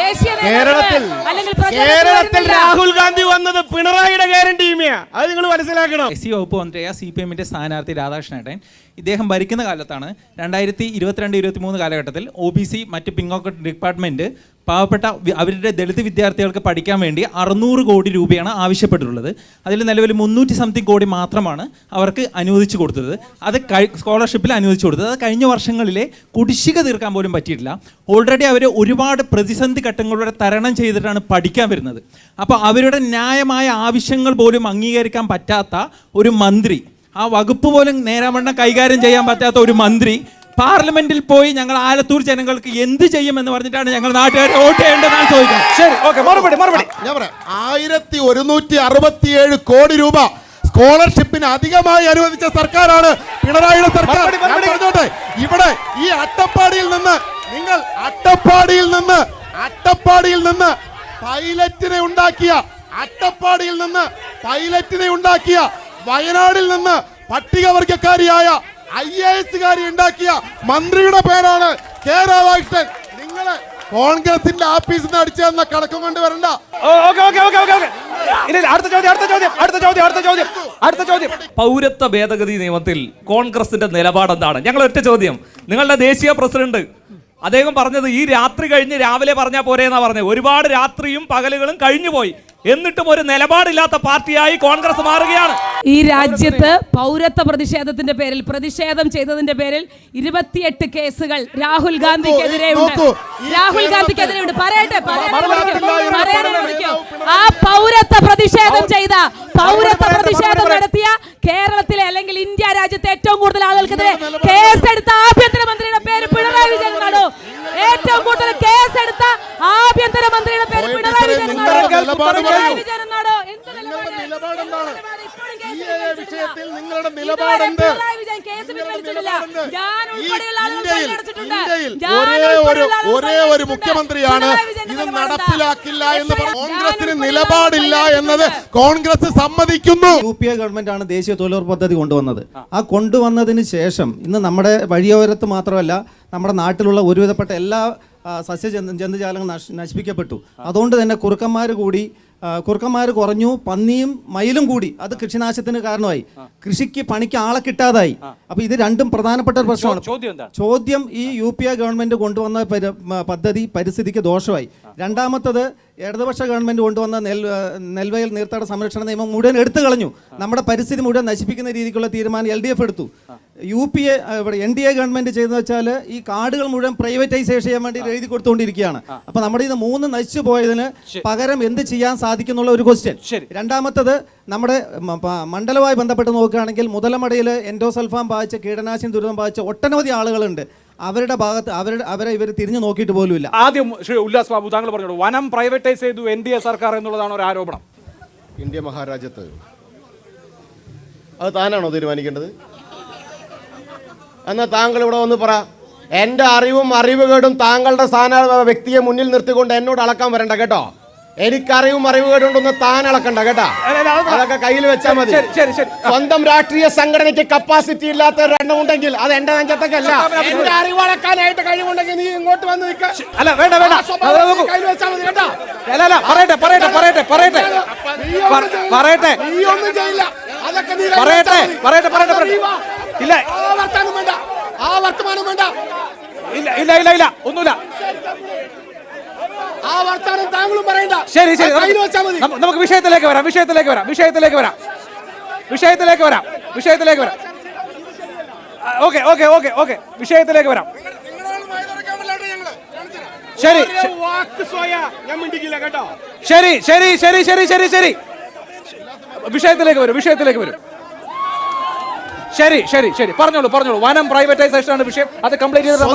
ദേശീയ കേരളത്തിൽ രാഹുൽ ഗാന്ധി വന്നത് പിണറായിയുടെ ഗ്യാരണ്ടിയുമേ, അത് നിങ്ങൾ മനസ്സിലാക്കണം. SC വകുപ്പ് മന്ത്രിയായ CPM-ന്റെ സ്ഥാനാർത്ഥി രാധാകൃഷ്ണേട്ടൻ ഇദ്ദേഹം ഭരിക്കുന്ന കാലത്താണ് 2022-23 കാലഘട്ടത്തിൽ OBC മറ്റ് പിന്നോക്ക ഡിപ്പാർട്ട്മെന്റ് പാവപ്പെട്ട അവരുടെ ദളിത് വിദ്യാർത്ഥികൾക്ക് പഠിക്കാൻ വേണ്ടി 600 കോടി രൂപയാണ് ആവശ്യപ്പെട്ടിട്ടുള്ളത്. അതിൽ നിലവിൽ 300 സംതിങ് കോടി മാത്രമാണ് അവർക്ക് അനുവദിച്ചു കൊടുത്തത്. അത് സ്കോളർഷിപ്പിൽ അനുവദിച്ചു കൊടുത്തത്. അത് കഴിഞ്ഞ വർഷങ്ങളിലെ കുടിശ്ശിക തീർക്കാൻ പോലും പറ്റിയിട്ടില്ല. ഓൾറെഡി അവർ ഒരുപാട് പ്രതിസന്ധി ഘട്ടങ്ങളിലൂടെ തരണം ചെയ്തിട്ടാണ് പഠിക്കാൻ വരുന്നത്. അപ്പോൾ അവരുടെ ന്യായമായ ആവശ്യങ്ങൾ പോലും അംഗീകരിക്കാൻ പറ്റാത്ത ഒരു മന്ത്രി, ആ വകുപ്പ് പോലും നേരാവണ്ണം കൈകാര്യം ചെയ്യാൻ പറ്റാത്ത ഒരു മന്ത്രി പാർലമെന്റിൽ പോയി ഞങ്ങൾ ആലത്തൂർ ജനങ്ങൾക്ക് എന്ത് ചെയ്യുമെന്ന് പറഞ്ഞിട്ടാണ് ഞങ്ങൾ നാട്ടുകാരെ വോട്ട് ചെയ്യേണ്ടതെന്നാണ് ചോദിക്കുന്നത്. ശരി, ഓക്കെ, മറുപടി. ഞാൻ പറയാം, 1167 കോടി രൂപ സ്കോളർഷിപ്പിന് അധികമായി അനുവദിച്ച സർക്കാരാണ് പിണറായിയുടെ സർക്കാർ. പറഞ്ഞോട്ടെ, ഇവിടെ ഈ അട്ടപ്പാടിയിൽ നിന്ന് നിങ്ങൾ അട്ടപ്പാടിയിൽ നിന്ന് പൈലറ്റിനെ ഉണ്ടാക്കിയ വയനാടിൽ നിന്ന് പട്ടികവർഗക്കാരിയായ IAS-കാരി ഉണ്ടാക്കിയ മന്ത്രിയുടെ പേരാണ് കെ രാധാകൃഷ്ണൻ. നിങ്ങള് കോൺഗ്രസിന്റെ ആഫീസിൽ നിന്ന് അടിച്ചു തന്ന കണക്കും കൊണ്ട് വരണ്ട. അടുത്ത ചോദ്യം. പൗരത്വ ഭേദഗതി നിയമത്തിൽ കോൺഗ്രസിന്റെ നിലപാട് എന്താണ്? ഞങ്ങൾ ഒറ്റ ചോദ്യം. നിങ്ങളുടെ ദേശീയ പ്രസിഡന്റ് അദ്ദേഹം പറഞ്ഞത് ഈ രാത്രി കഴിഞ്ഞ് രാവിലെ പറഞ്ഞാൽ പോരെ എന്നാ പറഞ്ഞത്. ഒരുപാട് രാത്രിയും പകലുകളും കഴിഞ്ഞു പോയി, എന്നിട്ടും ഒരു നിലപാടില്ലാത്ത പാർട്ടിയായി കോൺഗ്രസ് മാറുകയാണ്. ഈ രാജ്യത്ത് പൗരത്വ പ്രതിഷേധത്തിന്റെ പേരിൽ പ്രതിഷേധം ചെയ്തതിന്റെ പേരിൽ 28 കേസുകൾ രാഹുൽ ഗാന്ധിക്കെതിരെ ഉണ്ട്. പറയട്ടെ, ആ പൗരത്വ പ്രതിഷേധം നടത്തിയ കേരളത്തിലെ അല്ലെങ്കിൽ ഇന്ത്യ രാജ്യത്തെ ഏറ്റവും കൂടുതൽ ആളുകൾക്കെതിരെ കേസെടുത്ത ആഭ്യന്തരമന്ത്രിയുടെ പേര് പിണറായി വിജയൻ എന്നാണോ? ഏറ്റവും കൂടുതൽ കേസെടുത്ത ആഭ്യന്തരമന്ത്രിയുടെ പേര് പിണറായി വിജയൻ എന്നാണോ? നിങ്ങളുടെ നിലപാടുണ്ട്. ഒരേ ഒരു മുഖ്യമന്ത്രിയാണ് ഇത് നടപ്പിലാക്കില്ല എന്ന് കോൺഗ്രസിന് നിലപാടില്ല എന്നത് കോൺഗ്രസ് സമ്മതിക്കുന്നു. UPA ഗവൺമെന്റ് ആണ് ദേശീയ തൊഴിലുറപ്പ് പദ്ധതി കൊണ്ടുവന്നത്. ആ കൊണ്ടുവന്നതിന് ശേഷം ഇന്ന് നമ്മുടെ വഴിയോരത്ത് മാത്രമല്ല നമ്മുടെ നാട്ടിലുള്ള ഒരുവിധപ്പെട്ട എല്ലാ ജന്തുജാലങ്ങളും നശിപ്പിക്കപ്പെട്ടു. അതുകൊണ്ട് തന്നെ കുറുക്കന്മാർ കുറഞ്ഞു, പന്നിയും മയിലും കൂടി. അത് കൃഷിനാശത്തിന് കാരണമായി, കൃഷിക്ക് പണിക്ക് ആളെ കിട്ടാതായി. അപ്പൊ ഇത് രണ്ടും പ്രധാനപ്പെട്ട ഒരു പ്രശ്നമാണ്. ചോദ്യം, ഈ UPA ഗവൺമെന്റ് കൊണ്ടുവന്ന പദ്ധതി പരിസ്ഥിതിക്ക് ദോഷമായി. രണ്ടാമത്തത്, ഇടതുപക്ഷ ഗവൺമെന്റ് കൊണ്ടുവന്ന നെൽവയൽ നീർത്തട സംരക്ഷണ നിയമം മുഴുവൻ എടുത്തു കളഞ്ഞു. നമ്മുടെ പരിസ്ഥിതി മുഴുവൻ നശിപ്പിക്കുന്ന രീതിക്കുള്ള തീരുമാനം LDF എടുത്തു. UPA NDA ഗവൺമെന്റ് ചെയ്തെന്ന് വെച്ചാൽ ഈ കാടുകൾ മുഴുവൻ പ്രൈവറ്റൈസേഷൻ ചെയ്യാൻ വേണ്ടി എഴുതി കൊടുത്തുകൊണ്ടിരിക്കുകയാണ്. അപ്പൊ നമ്മുടെ ഇത് 3 നശിച്ചു പോയതിന് പകരം എന്ത് ചെയ്യാൻ സാധിക്കുന്നുള്ള ഒരു ക്വസ്റ്റ്യൻ. രണ്ടാമത്തത്, നമ്മുടെ മണ്ഡലവുമായി ബന്ധപ്പെട്ട് നോക്കുകയാണെങ്കിൽ മുതലമടയിൽ എൻഡോസൾഫാൻ ബാധിച്ച കീടനാശിനി ദുരിതം ബാധിച്ച ഒട്ടനവധി ആളുകളുണ്ട്. അവരുടെ ഭാഗത്ത് അവരെ ഇവർ തിരിഞ്ഞു നോക്കിയിട്ട് പോലുമില്ല. ആദ്യം ശ്രീ ഉല്ലാസ് ബാബു താങ്കൾ പറഞ്ഞോളൂ, വനം പ്രൈവറ്റൈസ് ചെയ്തു NDA സർക്കാർ എന്നുള്ളതാണ് ഒരു ആരോപണം. ഇന്ത്യ മഹാരാജ്യത്ത് അത് താനാണോ തീരുമാനിക്കേണ്ടത്? എന്നാൽ താങ്കൾ ഇവിടെ വന്ന് പറ. എൻ്റെ അറിവും അറിവുകേടും താങ്കളുടെ വ്യക്തിയെ മുന്നിൽ നിർത്തിക്കൊണ്ട് എന്നോട് അളക്കാൻ വരണ്ട കേട്ടോ. എനിക്കറിവും അറിവുകേടുണ്ടെന്ന് താൻ അളക്കണ്ട കേട്ടാ. അതൊക്കെ കയ്യിൽ വെച്ചാൽ മതി. സ്വന്തം രാഷ്ട്രീയ സംഘടനയ്ക്ക് കപ്പാസിറ്റി ഇല്ലാത്ത ഒരെണ്ണം ഉണ്ടെങ്കിൽ അത് എന്റെ നെഞ്ചത്തൊക്കെ അല്ല. എന്റെ അറിവ് അളക്കാനായിട്ട് കഴിവുണ്ടെങ്കിൽ നീ ഇങ്ങോട്ട് വന്ന് നിൽക്കുക. അല്ല വേണ്ട വേണ്ട, കയ്യിൽ വെച്ചാൽ മതി കേട്ടോ. പറയട്ടെ പറയട്ടെ പറയട്ടെ പറയട്ടെ പറയട്ടെ നീ ഒന്നും ചെയ്യില്ല. അതൊക്കെ നീ പറയട്ടെ പറയട്ടെ പറയട്ടെ. ഇല്ല ആ വർത്തമാനം വേണ്ട, ആ വർത്തമാനം വേണ്ട. ഇല്ല ഇല്ല ഇല്ല ഇല്ല ഒന്നുമില്ല. ആ വർത്തമാനം താങ്കളും പറയണ്ട. ശരി ശരി, കയ്യിൽ വെച്ചാൽ മതി. നമുക്ക് വിഷയത്തിലേക്ക് വരാം. ഓക്കെ ഓക്കെ ഓക്കെ ഓക്കെ, വിഷയത്തിലേക്ക് വരാം. ശരി ശരി ശരി ശരി ശരി ശരി ശരി, വിഷയത്തിലേക്ക് വരും. ശരി ശരി ശരി, പറഞ്ഞോളൂ. വനം പ്രൈവറ്റൈസേഷൻ ആണ് വിഷയം. അത് കംപ്ലീറ്റ് ചെയ്ത്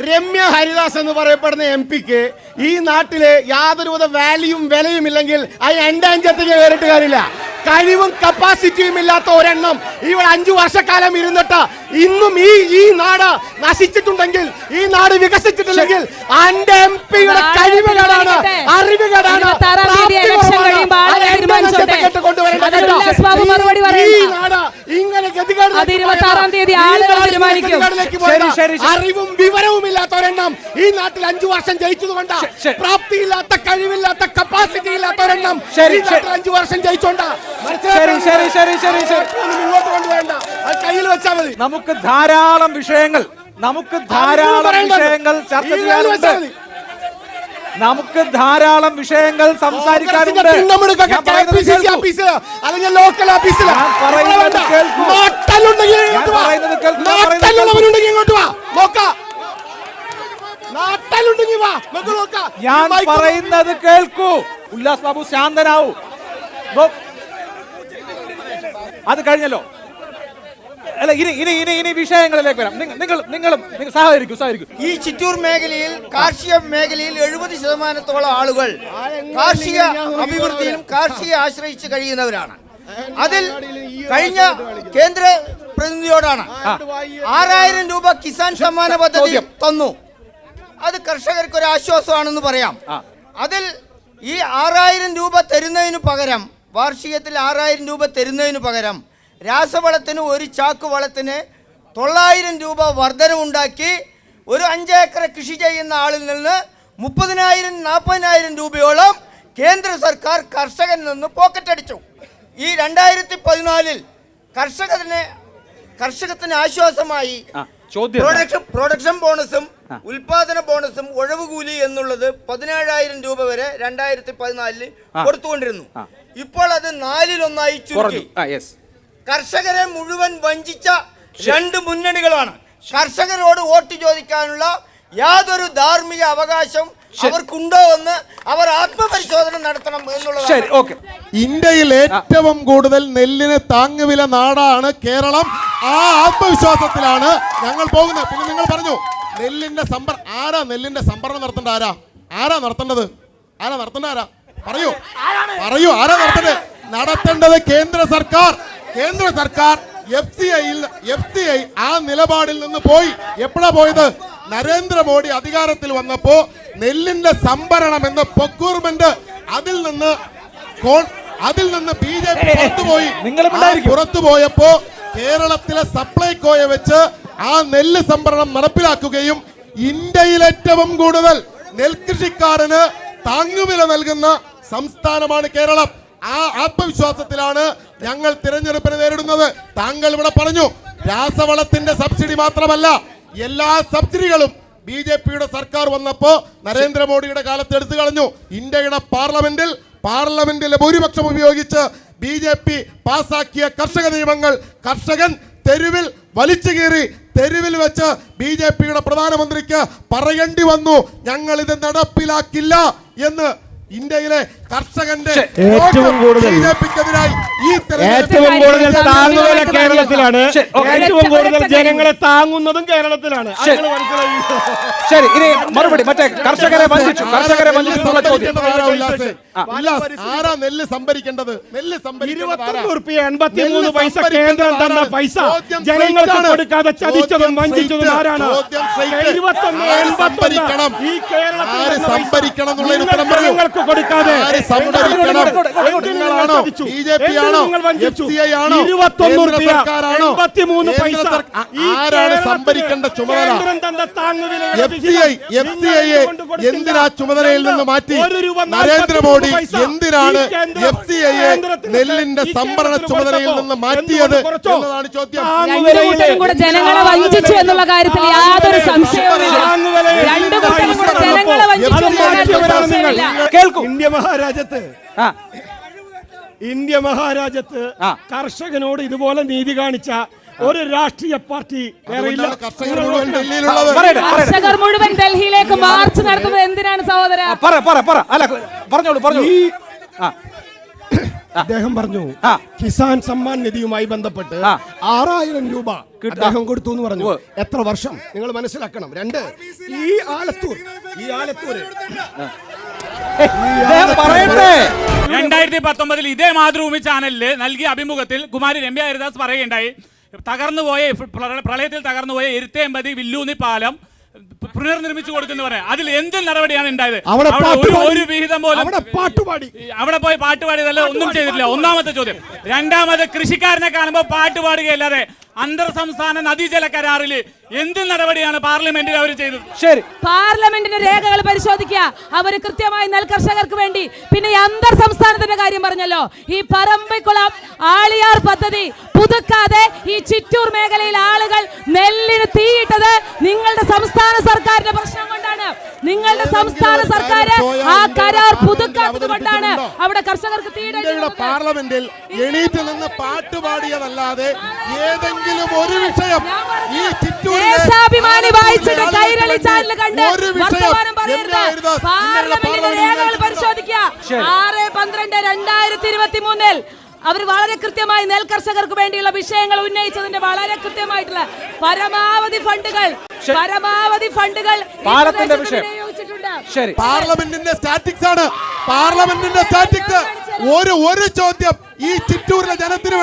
രമ്യ ഹരിദാസ് എന്ന് പറയപ്പെടുന്ന MP-ക്ക് ഈ നാട്ടിലെ യാതൊരുവിധ വാല്യൂം വിലയും ഇല്ലെങ്കിൽ അത് എന്റെ അഞ്ചത്തേക്ക് കയറിയിട്ട് കാര്യമില്ല. കഴിവും കപ്പാസിറ്റിയും ഇല്ലാത്ത ഒരെണ്ണം ഇവിടെ 5 വർഷക്കാലം ഇരുന്നിട്ട് ഇന്നും ഈ നാട് നശിച്ചിട്ടുണ്ടെങ്കിൽ, ഈ നാട് വികസിച്ചിട്ടില്ലെങ്കിൽ എന്റെ MP-യുടെ കഴിവുകളാണ്, അറിവുകളാണ് ഈ നാട് ഇങ്ങനെ അറിവും വിവരവും ഇല്ലാത്ത ഒരെണ്ണം ഈ നാട്ടിൽ 5 വർഷം ജയിച്ചതുകൊണ്ടാ. പ്രാപ്തിയില്ലാത്ത, കഴിവില്ലാത്ത, കപ്പാസിറ്റി ഇല്ലാത്ത ഒരെണ്ണം ഈ നാട്ടിൽ 5 വർഷം ജയിച്ചോണ്ടാ. കയ്യിൽ വെച്ചാൽ മതി. നമുക്ക് ധാരാളം വിഷയങ്ങൾ ചർച്ച ചെയ്യാനുണ്ട്. നമുക്ക് ധാരാളം വിഷയങ്ങൾ സംസാരിക്കാനുണ്ട്. ഞാൻ പറയുന്നത് കേൾക്കൂ. ഉല്ലാസ് ബാബു ശാന്തനാവൂ. അത് കഴിഞ്ഞല്ലോ. അല്ല, ഇനി വിഷയങ്ങളിലേക്ക് വരാം. നിങ്ങളും സഹകരിക്കൂ. ഈ ചിറ്റൂർ മേഖലയിൽ, കാർഷിക മേഖലയിൽ 70% ആളുകൾ കാർഷിക അഭിവൃദ്ധിയിലും കാർഷിക ആശ്രയിച്ച് കഴിയുന്നവരാണ്. അതിൽ കഴിഞ്ഞ കേന്ദ്ര പ്രതിനിധിയോടാണ് 6000 രൂപ കിസാൻ സമ്മാന പദ്ധതി തന്നു. അത് കർഷകർക്ക് ഒരു ആശ്വാസമാണെന്ന് പറയാം. അതിൽ ഈ 6000 രൂപ തരുന്നതിന് പകരം, വാർഷികത്തിൽ 6000 രൂപ തരുന്നതിന് പകരം രാസവളത്തിന് ഒരു ചാക്ക് വളത്തിന് 900 രൂപ വർധനവുണ്ടാക്കി ഒരു 5 ഏക്കർ കൃഷി ചെയ്യുന്ന ആളിൽ നിന്ന് 30,000-40,000 രൂപയോളം കേന്ദ്ര സർക്കാർ കർഷകനിൽ നിന്ന് പോക്കറ്റടിച്ചു. ഈ 2014 കർഷകത്തിന് ആശ്വാസമായി പ്രൊഡക്ഷൻ ബോണസും ഉൽപാദന ബോണസും ഒഴിവുകൂലി എന്നുള്ളത് 17,000 രൂപ വരെ 2014 കൊടുത്തുകൊണ്ടിരുന്നു. ഇപ്പോൾ അത് 4-1 ചുരുക്കി. കർഷകരെ മുഴുവൻ വഞ്ചിച്ച 2 മുന്നണികളാണ്. കർഷകരോട് വോട്ട് ചോദിക്കാനുള്ള യാതൊരു ധാർമ്മിക അവകാശം അവർക്കുണ്ടോ എന്ന് അവർ ആത്മപരിശോധന നടത്തണം എന്നുള്ളത്. ഇന്ത്യയിൽ ഏറ്റവും കൂടുതൽ നെല്ലിന് താങ്ങുവില നാടാണ് കേരളം. ആ ആത്മവിശ്വാസത്തിലാണ് ഞങ്ങൾ പോകുന്നത്. പിന്നെ നിങ്ങൾ പറഞ്ഞു നെല്ലിന്റെ നെല്ലിന്റെ സംഭരണം നടത്തേണ്ട ആരാ നടത്തേണ്ടത്? പറയൂ ആരാ നടത്തേണ്ടത്? കേന്ദ്ര സർക്കാർ FCI ആ നിലപാടിൽ നിന്ന് പോയി. എപ്പോഴാ പോയത്? നരേന്ദ്രമോദി അധികാരത്തിൽ വന്നപ്പോ നെല്ലിന്റെ സംഭരണം എന്ന പ്രൊക്യൂർമെന്റ് അതിൽ നിന്ന് BJP പുറത്തുപോയപ്പോ കേരളത്തിലെ സപ്ലൈകോയെ വെച്ച് ആ നെല്ല് സംഭരണം നടപ്പിലാക്കുകയും ഇന്ത്യയിൽ ഏറ്റവും കൂടുതൽ നെൽകൃഷിക്കാരന് താങ്ങുവില നൽകുന്ന സംസ്ഥാനമാണ് കേരളം. ആ ആത്മവിശ്വാസത്തിലാണ് ഞങ്ങൾ തിരഞ്ഞെടുപ്പിനെ നേരിടുന്നത്. താങ്കൾ ഇവിടെ പറഞ്ഞു രാസവളത്തിന്റെ സബ്സിഡി മാത്രമല്ല, എല്ലാ സബ്സിഡികളും BJPയുടെ സർക്കാർ വന്നപ്പോ നരേന്ദ്രമോദിയുടെ കാലത്ത് എടുത്തു കളഞ്ഞു. ഇന്ത്യയുടെ പാർലമെന്റിലെ ഭൂരിപക്ഷം ഉപയോഗിച്ച് BJP പാസാക്കിയ കർഷക നിയമങ്ങൾ കർഷകൻ തെരുവിൽ വലിച്ചു കീറി. തെരുവിൽ വെച്ച് BJPയുടെ പ്രധാനമന്ത്രിക്ക് പറയേണ്ടി വന്നു ഞങ്ങൾ ഇത് നടപ്പിലാക്കില്ല എന്ന്. ഇന്ത്യയിലെ കർഷകന്റെ ഏറ്റവും കൂടുതൽ ബിജെപിക്കെതിരായി ഈ ഏറ്റവും കൂടുതൽ താങ്ങുവില കേരളത്തിലാണ്. ശരി, ഓക്കേ. ഏറ്റവും കൂടുതൽ ജനങ്ങളെ താങ്ങുന്നതും കേരളത്തിലാണ്. അത് നിങ്ങൾ മനസ്സിലായി. ശരി, ഇനി മറുപടി മറ്റേ കർഷകരെ വഞ്ചിച്ചു ചോദ്യം. ആരാ നെല്ല് സംഭരിക്കേണ്ടത്? നെല്ല് 21 റുപ്യ 83 പൈസ കേന്ദ്രം തന്ന പൈസ ജനങ്ങൾക്ക് കൊടുക്കാതെ ചതിച്ചതും വഞ്ചിച്ചതും ആരാണ്? 21 ഈ കേരളത്തിൽ സംഭരിക്കണം എന്നുള്ള ജനങ്ങൾക്ക് കൊടുക്കാതെ നിങ്ങളാണോ? ബിജെപി ആണോ? FCI ആണോ? 21 റുപ്യ സർക്കാരാണോ? 83 പൈസ ആരാണ് സംഭരിക്കേണ്ട ചുമതല? FCI എന്തിനാ ചുമതലയിൽ നിന്ന് മാറ്റി? നരേന്ദ്രമോദി എന്തിനാണ് FCI നെല്ലിന്റെ സംഭരണ ചുമതലയിൽ നിന്ന് മാറ്റിയത് എന്നതാണ് ചോദ്യം. രണ്ടു കൂട്ടരും കൂടെ ജനങ്ങളെ വഞ്ചിച്ചു എന്നുള്ള കാര്യത്തിൽ യാതൊരു സംശയവുമില്ല. രണ്ടു കൂട്ടരും കൂടെ ജനങ്ങളെ വഞ്ചിച്ചു എന്നുള്ള കാര്യത്തിൽ സംശയമില്ല. കേൾക്കൂ. ഇന്ത്യ മഹാരാജ്യത്ത് കർഷകനോട് ഇതുപോലെ നീതി കാണിച്ച ഒരു രാഷ്ട്രീയ പാർട്ടി വേറെയില്ല. കർഷകർ മുഴുവൻ ഡൽഹിയിലേക്ക് മാർച്ച് നടത്തുന്നത് എന്തിനാണ് സഹോദര? പറഞ്ഞോളൂ. അദ്ദേഹം പറഞ്ഞു കിസാൻ സമ്മാൻ നിധിയുമായി ബന്ധപ്പെട്ട് 6000 രൂപ അദ്ദേഹം കൊടുത്തു എന്ന് പറഞ്ഞു. എത്ര വർഷം നിങ്ങൾ മനസ്സിലാക്കണം. 2 ഈ ആലത്തൂർ 2019 ഇതേ മാതൃഭൂമി ചാനലില് നൽകിയ അഭിമുഖത്തിൽ കുമാരി രമ്യ ഹരിദാസ് പറയുകയുണ്ടായി, പ്രളയത്തിൽ തകർന്നുപോയ എരുത്തേമ്പതി വില്ലൂന്നി പാലം പുനർനിർമ്മിച്ചു കൊടുക്കുന്നു പറയാം. അതിൽ എന്ത് നടപടിയാണ് ഉണ്ടായത്? ഒരു വിഹിതം പോലും അവിടെ പോയി പാട്ടുപാടിയതല്ല, ഒന്നും ചെയ്തിട്ടില്ല. ഒന്നാമത്തെ ചോദ്യം. രണ്ടാമത്, കൃഷിക്കാരനെ കാണുമ്പോൾ പാട്ടുപാടുകയല്ലാതെ അന്തർ സംസ്ഥാന നദീജല കരാറിൽ എന്ത് നടപടിയാണ് പാർലമെന്റിൽ അവർ ചെയ്തത്? ശരി, പാർലമെന്റിന്റെ രേഖകൾ പരിശോധിക്കുക. അവർ കൃത്യമായി നെൽകർഷകർക്ക് വേണ്ടി. പിന്നെ ഈ അന്തർ സംസ്ഥാനത്തിന്റെ കാര്യം പറഞ്ഞല്ലോ. ഈ പറമ്പിക്കുളം ആളിയാർ പദ്ധതി പുതുക്കാതെ ഈ ചിറ്റൂർ മേഖലയിൽ ആളുകൾ നെല്ലിന് തീയിട്ടത് നിങ്ങളുടെ സംസ്ഥാന സർക്കാരിന്റെ പ്രശ്നം കൊണ്ടാണ്. നിങ്ങളുടെ സംസ്ഥാന സർക്കാർ ആ കരാർ പുതുക്കാത്തത് കൊണ്ടാണ് അവിടെ കർഷകർക്ക് തീയിടേണ്ടി. പാർലമെന്റിൽ എണീറ്റ് നിന്ന് പാട്ടുപാടിയതല്ലാതെ ഏതെങ്കിലും ഒരു വിഷയം ഈ ദേശാഭിമാനി വായിച്ചിട്ട് കൈരളി ചാനൽ കണ്ട് വർത്തമാനം പറയരുത്. പാർലമെന്റിന്റെ രേഖകൾ പരിശോധിക്കുക. 6/12/2023 അവർ വളരെ കൃത്യമായി നെൽകർഷകർക്ക് വേണ്ടിയുള്ള വിഷയങ്ങൾ ഉന്നയിച്ചതിന്റെ വളരെ കൃത്യമായിട്ടുള്ള പരമാവധി ഫണ്ടുകൾ പാലത്തിന്റെ വിഷയം. ശരി, പാർലമെന്റിന്റെ സ്റ്റാറ്റിക്സ് ആണ്. പാർലമെന്റിന്റെ സ്റ്റാറ്റിക്സ് ഒരു ചോദ്യം ഈ ചിറ്റൂരിലെ ജനത്തിന്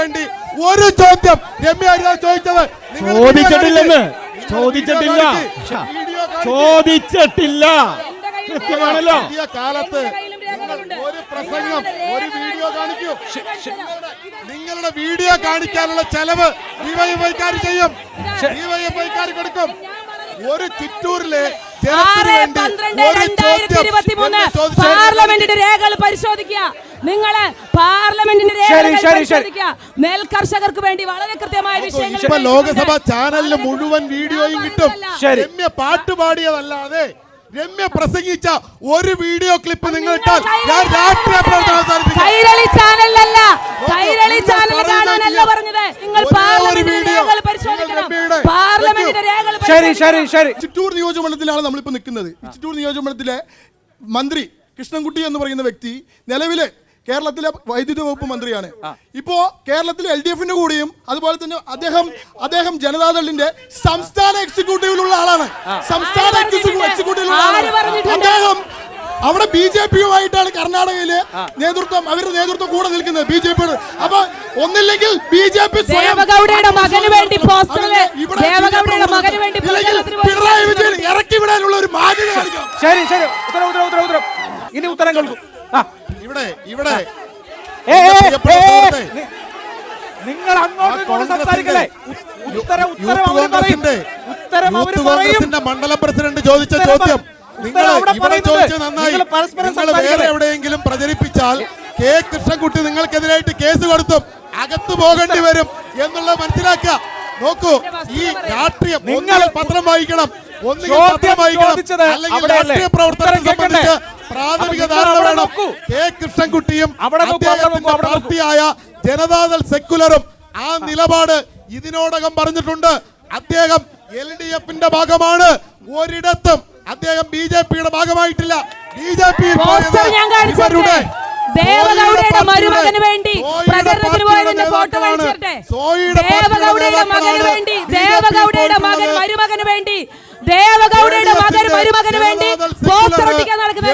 വേണ്ടി ഒരു ചോദ്യം രമ്യ ഹരിദാസ് ചോദിച്ചത് ചോദിച്ചിട്ടില്ല. കൃത്യമാണല്ലോ. കാലത്ത് ഒരു പ്രസംഗം, ഒരു വീഡിയോ കാണിക്കൂ. നിങ്ങളുടെ വീഡിയോ കാണിക്കാനുള്ള ചെലവ് ഡിവൈഎഫ്ഐക്കാർ ചെയ്യും, ഡിവൈഎഫ്ഐക്കാർ കൊടുക്കും. ഒരു ചിറ്റൂരിലെ 6/12/2023 പാർലമെന്റിന്റെ രേഖകൾ പരിശോധിക്കുക. നിങ്ങള് പാർലമെന്റിന്റെ രേഖകൾ പരിശോധിക്കുക. നെൽകർഷകർക്ക് വേണ്ടി വളരെ കൃത്യമായ വിഷയങ്ങൾ. ലോകസഭ ചാനലിൽ മുഴുവൻ വീഡിയോയും കിട്ടും. രമ്യ പാട്ടുപാടിയതല്ലാതെ രമ്യ പ്രസംഗിച്ച ഒരു വീഡിയോ ക്ലിപ്പ് നിങ്ങൾ ഇട്ടാൽ ഞാൻ രാഷ്ട്രീയ പ്രവർത്തനം കൈരളി ചാനലല്ല, കൈരളി ചാനൽ കാണാനല്ല പറഞ്ഞത്. നിങ്ങൾ പാർലമെന്റിന്റെ രേഖകൾ പരിശോധിക്കണം. പാർലമെന്റിന്റെ രേഖകൾ. ശരി. ചിറ്റൂർ നിയോജകമണ്ഡലത്തിലാണ് നമ്മളിപ്പോൾ നിൽക്കുന്നത്. ചിറ്റൂർ നിയോജകമണ്ഡലത്തിലെ മന്ത്രി കൃഷ്ണൻകുട്ടി എന്ന് പറയുന്ന വ്യക്തി നിലവിലെ കേരളത്തിലെ വൈദ്യുതി വകുപ്പ് മന്ത്രിയാണ്. ഇപ്പോ കേരളത്തിലെ LDF-ന്റെ കൂടെയും അതുപോലെ തന്നെ അദ്ദേഹം ജനതാദളിന്റെ സംസ്ഥാന എക്സിക്യൂട്ടീവിലുള്ള ആളാണ്. അദ്ദേഹം അവിടെ BJP-യുമായിട്ടാണ് കർണാടകയിലെ അവരുടെ നേതൃത്വം കൂടെ നിൽക്കുന്നത്. BJP-യോട്. അപ്പൊ ഒന്നില്ലെങ്കിൽ BJP ദേവഗൌഡയുടെ മകന് വേണ്ടി പോസ്റ്ററില് പിണറായി വിജയൻ ഇറക്കി വിടാനുള്ള ഒരു മാതൃക കാണിക്കാം. ശരി. ഉത്തരം. ഇനി ഉത്തരം കേൾക്കും. ഇവിടെ നിങ്ങൾ അങ്ങോട്ട് സംസാരിക്കല്ലേ? കോൺഗ്രസിന്റെ മണ്ഡല പ്രസിഡന്റ് ചോദിച്ച ചോദ്യം നിങ്ങൾ ഇവിടെ ചോദിച്ചത് നന്നായി. നിങ്ങൾ വേറെ എവിടെയെങ്കിലും പ്രചരിപ്പിച്ചാൽ കെ കൃഷ്ണൻകുട്ടി നിങ്ങൾക്കെതിരായിട്ട് കേസ് കൊടുത്തും അകത്തു പോകേണ്ടി വരും എന്നുള്ളത് മനസ്സിലാക്കുക. നോക്കൂ, ഈ രാഷ്ട്രീയം പത്രം വായിക്കണം, അല്ലെങ്കിൽ രാഷ്ട്രീയ പ്രവർത്തനം സംബന്ധിച്ച് പ്രാഥമിക ധാരണ വേണം. കെ കൃഷ്ണൻകുട്ടിയും പാർട്ടിയായ ജനതാദൾ സെക്യുലറും ആ നിലപാട് ഇതിനോടകം പറഞ്ഞിട്ടുണ്ട്. അദ്ദേഹം LDF-ന്റെ ഭാഗമാണ്. ഒരിടത്തും അദ്ദേഹം BJP-യുടെ ഭാഗമായിട്ടില്ല. പോസ്റ്റർ ഞാൻ കാണിച്ചിട്ട് ദേവഗൗഡയുടെ മരുമകന് വേണ്ടി പ്രചരണത്തിന് പോയതിന്റെ ഫോട്ടോ കാണിച്ചിട്ടെ. ദേവഗൗഡയുടെ മകന് വേണ്ടി, ദേവഗൗഡയുടെ മകൻ മരുമകന് വേണ്ടി, ദേവഗൗഡയുടെ മകൻ മരുമകന് വേണ്ടി പോസ്റ്റർ ഒട്ടിക്കാൻ നടക്കുന്ന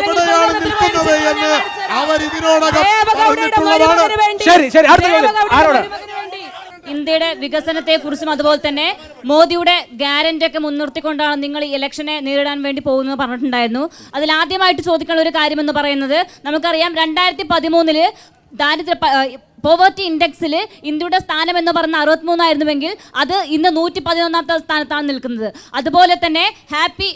ഇന്ത്യയുടെ വികസനത്തെ കുറിച്ചും അതുപോലെ തന്നെ മോദിയുടെ ഗ്യാരണ്ടി ഒക്കെ മുൻനിർത്തിക്കൊണ്ടാണ് നിങ്ങൾ ഈ ഇലക്ഷനെ നേരിടാൻ വേണ്ടി പോകുന്നത് പറഞ്ഞിട്ടുണ്ടായിരുന്നു. അതിൽ ആദ്യമായിട്ട് ചോദിക്കാനുള്ള ഒരു കാര്യം എന്ന് പറയുന്നത്, നമുക്കറിയാം 2013 പോവർട്ടി ഇൻഡെക്സിൽ ഇന്ത്യയുടെ സ്ഥാനം എന്ന് പറഞ്ഞ 63 ആയിരുന്നുവെങ്കിൽ അത് ഇന്ന് 111ാമത്തെ സ്ഥാനത്താണ് നിൽക്കുന്നത്. അതുപോലെ തന്നെ ഹാപ്പി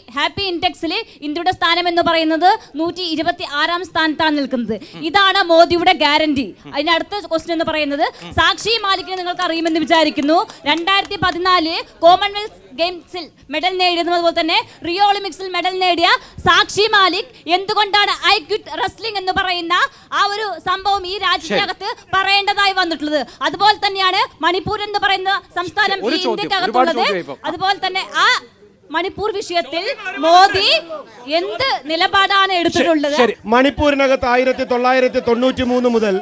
ഇൻഡെക്സിൽ ഇന്ത്യയുടെ സ്ഥാനം എന്ന് പറയുന്നത് 126ാം സ്ഥാനത്താണ് നിൽക്കുന്നത്. ഇതാണ് മോദിയുടെ ഗ്യാരണ്ടി. അതിന്റെ അടുത്ത ക്വസ്റ്റ്യൻ എന്ന് പറയുന്നത്, സാക്ഷി മാലിക്കിനെ നിങ്ങൾക്ക് അറിയുമെന്ന് വിചാരിക്കുന്നു. 2014 കോമൺവെൽത്ത് ഗെയിംസിൽ മെഡൽ നേടിയതുപോലെ തന്നെ റിയോ ഒളിമ്പിക്സിൽ മെഡൽ നേടിയ സാക്ഷി മാലിക് എന്തുകൊണ്ടാണ് ഐ ക്വിറ്റ് റെസ്ലിംഗ് എന്ന് പറയുന്ന ആ ഒരു സംഭവം ഈ രാജ്യത്തിനകത്ത് പറയേണ്ടതായി വന്നിട്ടുള്ളത്? അതുപോലെ തന്നെയാണ് മണിപ്പൂർ എന്ന് പറയുന്ന സംസ്ഥാനം ഈ ഇന്ത്യക്കകത്തുള്ളത്. അതുപോലെ തന്നെ ആ മണിപ്പൂർ വിഷയത്തിൽ മോദി എന്ത് നിലപാടാണ് എടുത്തിട്ടുള്ളത്? മണിപ്പൂരിനകത്ത് 1993 മുതൽ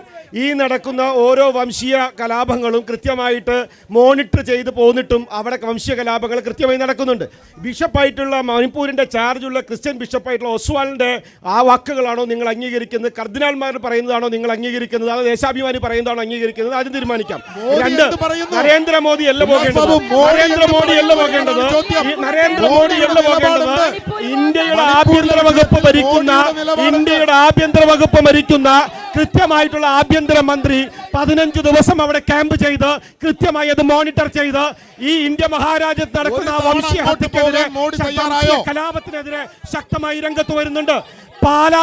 ഈ നടക്കുന്ന ഓരോ വംശീയ കലാപങ്ങളും കൃത്യമായിട്ട് മോണിറ്റർ ചെയ്ത് പോന്നിട്ടും അവിടെ വംശീയ കലാപങ്ങൾ കൃത്യമായി നടക്കുന്നുണ്ട്. ബിഷപ്പായിട്ടുള്ള മണിപ്പൂരിൻ്റെ ചാർജുള്ള ക്രിസ്ത്യൻ ബിഷപ്പായിട്ടുള്ള ഒസ്വാളിൻ്റെ ആ വാക്കുകളാണോ നിങ്ങൾ അംഗീകരിക്കുന്നത്? കർദിനാൾമാർ പറയുന്നതാണോ നിങ്ങൾ അംഗീകരിക്കുന്നത്? അത് ദേശാഭിമാനി പറയുന്നതാണോ അംഗീകരിക്കുന്നത്? ആദ്യം തീരുമാനിക്കാം. 2, നരേന്ദ്രമോദി അല്ല പോകേണ്ടത്. ഇന്ത്യയുടെ ആഭ്യന്തര വകുപ്പ് ഭരിക്കുന്ന കൃത്യമായിട്ടുള്ള ആഭ്യന്തര മന്ത്രി 15 ദിവസം അവിടെ ക്യാമ്പ് ചെയ്ത് കൃത്യമായി അത് മോണിറ്റർ ചെയ്ത് ഈ ഇന്ത്യ മഹാരാജ്യത്ത് നടക്കുന്ന വംശീയ ഹത്യക്കെതിരെ, കലാപത്തിനെതിരെ ശക്തമായി രംഗത്ത് വരുന്നുണ്ട്. പാലാ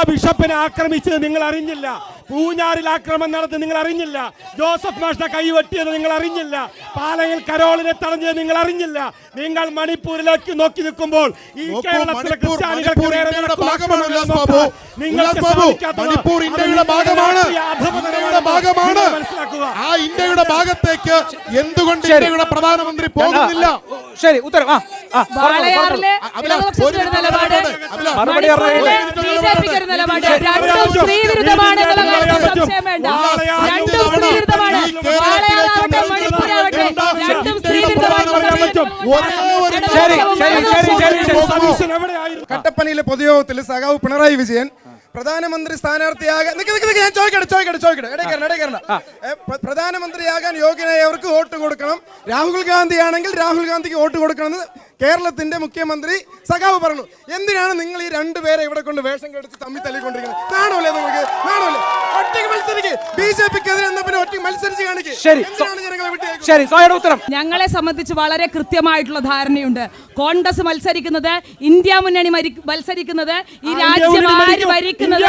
ബിഷപ്പിനെ ആക്രമിച്ചത് നിങ്ങൾ അറിഞ്ഞില്ല. പൂഞ്ഞാറിൽ ആക്രമണം നടത്തി നിങ്ങൾ അറിഞ്ഞില്ല. ജോസഫ് മാഷിനെ കൈവെട്ടിയത് നിങ്ങൾ അറിഞ്ഞില്ല. പാലയിൽ കരോളിനെ തടഞ്ഞത് നിങ്ങൾ അറിഞ്ഞില്ല. നിങ്ങൾ മണിപ്പൂരിലേക്ക് നോക്കി നിൽക്കുമ്പോൾ ഈ കേരളത്തിലെ ക്രിസ്ത്യാനികൾക്ക് നേരെ ആ ഇന്ത്യയുടെ ഭാഗത്തേക്ക് എന്തുകൊണ്ട് ഇന്ത്യയുടെ പ്രധാനമന്ത്രി പോകുന്നില്ല? ശരി, ഉത്തരം. കട്ടപ്പനയിലെ പൊതുയോഗത്തിൽ സഖാവ് പിണറായി വിജയൻ പ്രധാനമന്ത്രി സ്ഥാനാർത്ഥിയാകാൻ പ്രധാനമന്ത്രിയാകാൻ യോഗ്യനായവർക്ക് വോട്ട് കൊടുക്കണം, രാഹുൽ ഗാന്ധി ആണെങ്കിൽ രാഹുൽ ഗാന്ധിക്ക് വോട്ട് കൊടുക്കണമെന്ന് കേരളത്തിന്റെ മുഖ്യമന്ത്രി സഖാവ് പറഞ്ഞു. എന്തിനാണ് നിങ്ങൾ ഈ രണ്ടുപേരെ ഇവിടെ കൊണ്ട് വേഷം കെടുത്ത് തമ്മിൽ തല്ലിക്കൊണ്ടിരിക്കുന്നത്? നാണല്ലേ നിങ്ങൾക്ക്? നാണല്ലേ? ഒറ്റയ്ക്ക് മത്സരിക്ക്. BJP-ക്കെതിരെ ഒറ്റയ്ക്ക് മത്സരിച്ച് കാണിക്കുക. ഞങ്ങളെ സംബന്ധിച്ച് വളരെ കൃത്യമായിട്ടുള്ള ധാരണയുണ്ട്. കോൺഗ്രസ് മത്സരിക്കുന്നത്, ഇന്ത്യ മുന്നണി മത്സരിക്കുന്നത്, ഈ രാജ്യം ആര് ഭരിക്കുന്നത്,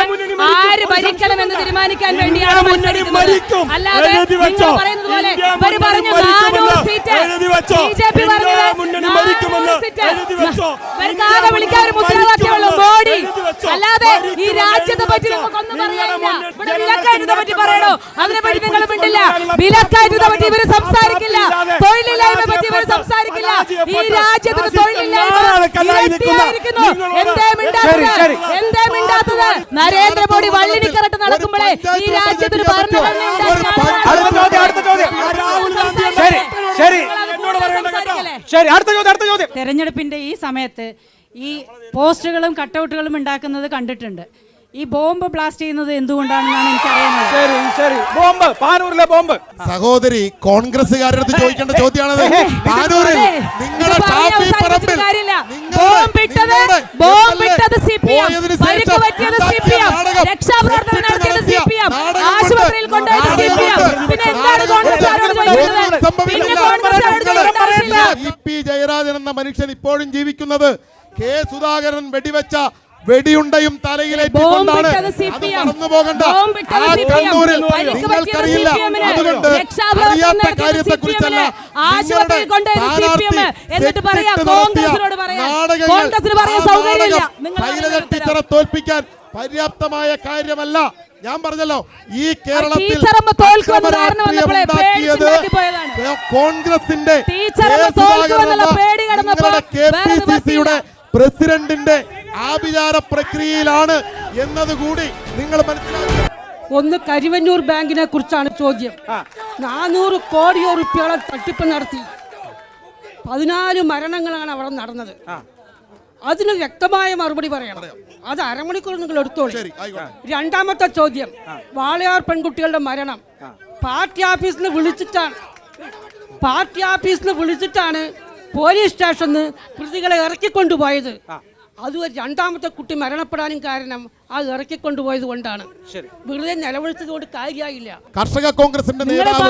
ആര് ഭരിക്കണമെന്ന് തീരുമാനിക്കാൻ വേണ്ടിയാണ് മത്സരിക്കുന്നത്. അല്ലാതെ നിങ്ങൾ പറയുന്നത് പോലെ ഇവര് പറഞ്ഞു 400 സീറ്റ്, BJP പറഞ്ഞത് 400 സീറ്റ്. ഇവർക്ക് ആകെ വിളിക്കാൻ ഒരു മുദ്രാവാക്യമുള്ളൂ, മോഡി. അല്ലാതെ ഈ രാജ്യത്തെ പറ്റി നമുക്കൊന്നും പറയാനില്ല. ഇവിടെ വിലക്കയറ്റത്തെ പറ്റി പറയണോ? അതിനെപ്പറ്റി നിങ്ങൾ മിണ്ടില്ല. വിലക്കയറ്റത്തെ പറ്റി ഇവര് സംസാരിക്കില്ല. തൊഴിലില്ലായ്മയെ പറ്റി ഇവർ സംസാരിക്കില്ല. ഈ രാജ്യത്തിന് തൊഴിലില്ലായ്മ ഇരട്ടിയായിരിക്കുന്നു. എന്തേ മിണ്ടാത്തത്? നരേന്ദ്രമോദി വള്ളിനിക്കറട്ട് നടക്കുമ്പോഴേ ഈ രാജ്യത്തിന് തെരഞ്ഞെടുപ്പിന്റെ ഈ സമയത്ത് ഈ പോസ്റ്ററുകളും കട്ടൗട്ടുകളും ഉണ്ടാക്കുന്നത് കണ്ടിട്ടുണ്ട്. ഈ ബോംബ് ബ്ലാസ്റ്റ് ചെയ്യുന്നത് എന്തുകൊണ്ടാണെന്നാണ് എനിക്കറിയുന്നത്. സഹോദരി, കോൺഗ്രസ്സുകാരുടെ അടുത്ത് ചോദിക്കേണ്ട ചോദ്യമാണത്. പാനൂരിൽ നിങ്ങളുടെ ഷാഫി പറമ്പിൽ ജയരാജൻ എന്ന മനുഷ്യൻ ഇപ്പോഴും ജീവിക്കുന്നത് കെ സുധാകരൻ വെടിവെച്ച വെടിയുണ്ടയും തലയിലേറ്റിക്കൊണ്ടാണ്. അത് മറന്നു പോകണ്ട. ആ കണ്ണൂരിൽ നിങ്ങൾക്കറിയില്ല. അതുകൊണ്ട് അറിയാത്ത കാര്യത്തെ കുറിച്ചല്ല ടീച്ചറെ തോൽപ്പിക്കാൻ പര്യാപ്തമായ കാര്യമല്ല. ഞാൻ പറഞ്ഞല്ലോ, ഈ കേരളത്തിൽ കോൺഗ്രസിന്റെ KPCC-യുടെ പ്രസിഡന്റിന്റെ ആഭിചാര പ്രക്രിയയിലാണ് എന്നതുകൂടി നിങ്ങൾ മനസ്സിലാക്കുക. ഒന്ന് കരിവന്നൂർ ബാങ്കിനെ കുറിച്ചാണ് ചോദ്യം. 400 കോടി രൂപയോളം തട്ടിപ്പ് നടത്തി 14 മരണങ്ങളാണ് അവിടെ നടന്നത്. അതിന് വ്യക്തമായ മറുപടി പറയണം. അത് അരമണിക്കൂർ നിങ്ങൾ എടുത്തോളൂ. രണ്ടാമത്തെ ചോദ്യം, വാളയാർ പെൺകുട്ടികളുടെ മരണം പാർട്ടി ഓഫീസിൽ നിന്ന് വിളിച്ചിട്ടാണ് പോലീസ് സ്റ്റേഷനിൽ പ്രതികളെ ഇറക്കിക്കൊണ്ടുപോയത്. അത് രണ്ടാമത്തെ കുട്ടി മരണപ്പെടാനും കാരണം ആ ഇറക്കിക്കൊണ്ടുപോയത് കൊണ്ടാണ്. വെറുതെ നിലവിളിച്ചത് കൊണ്ട് കാര്യമായില്ല. കർഷക കോൺഗ്രസിന്റെ നേതാവ്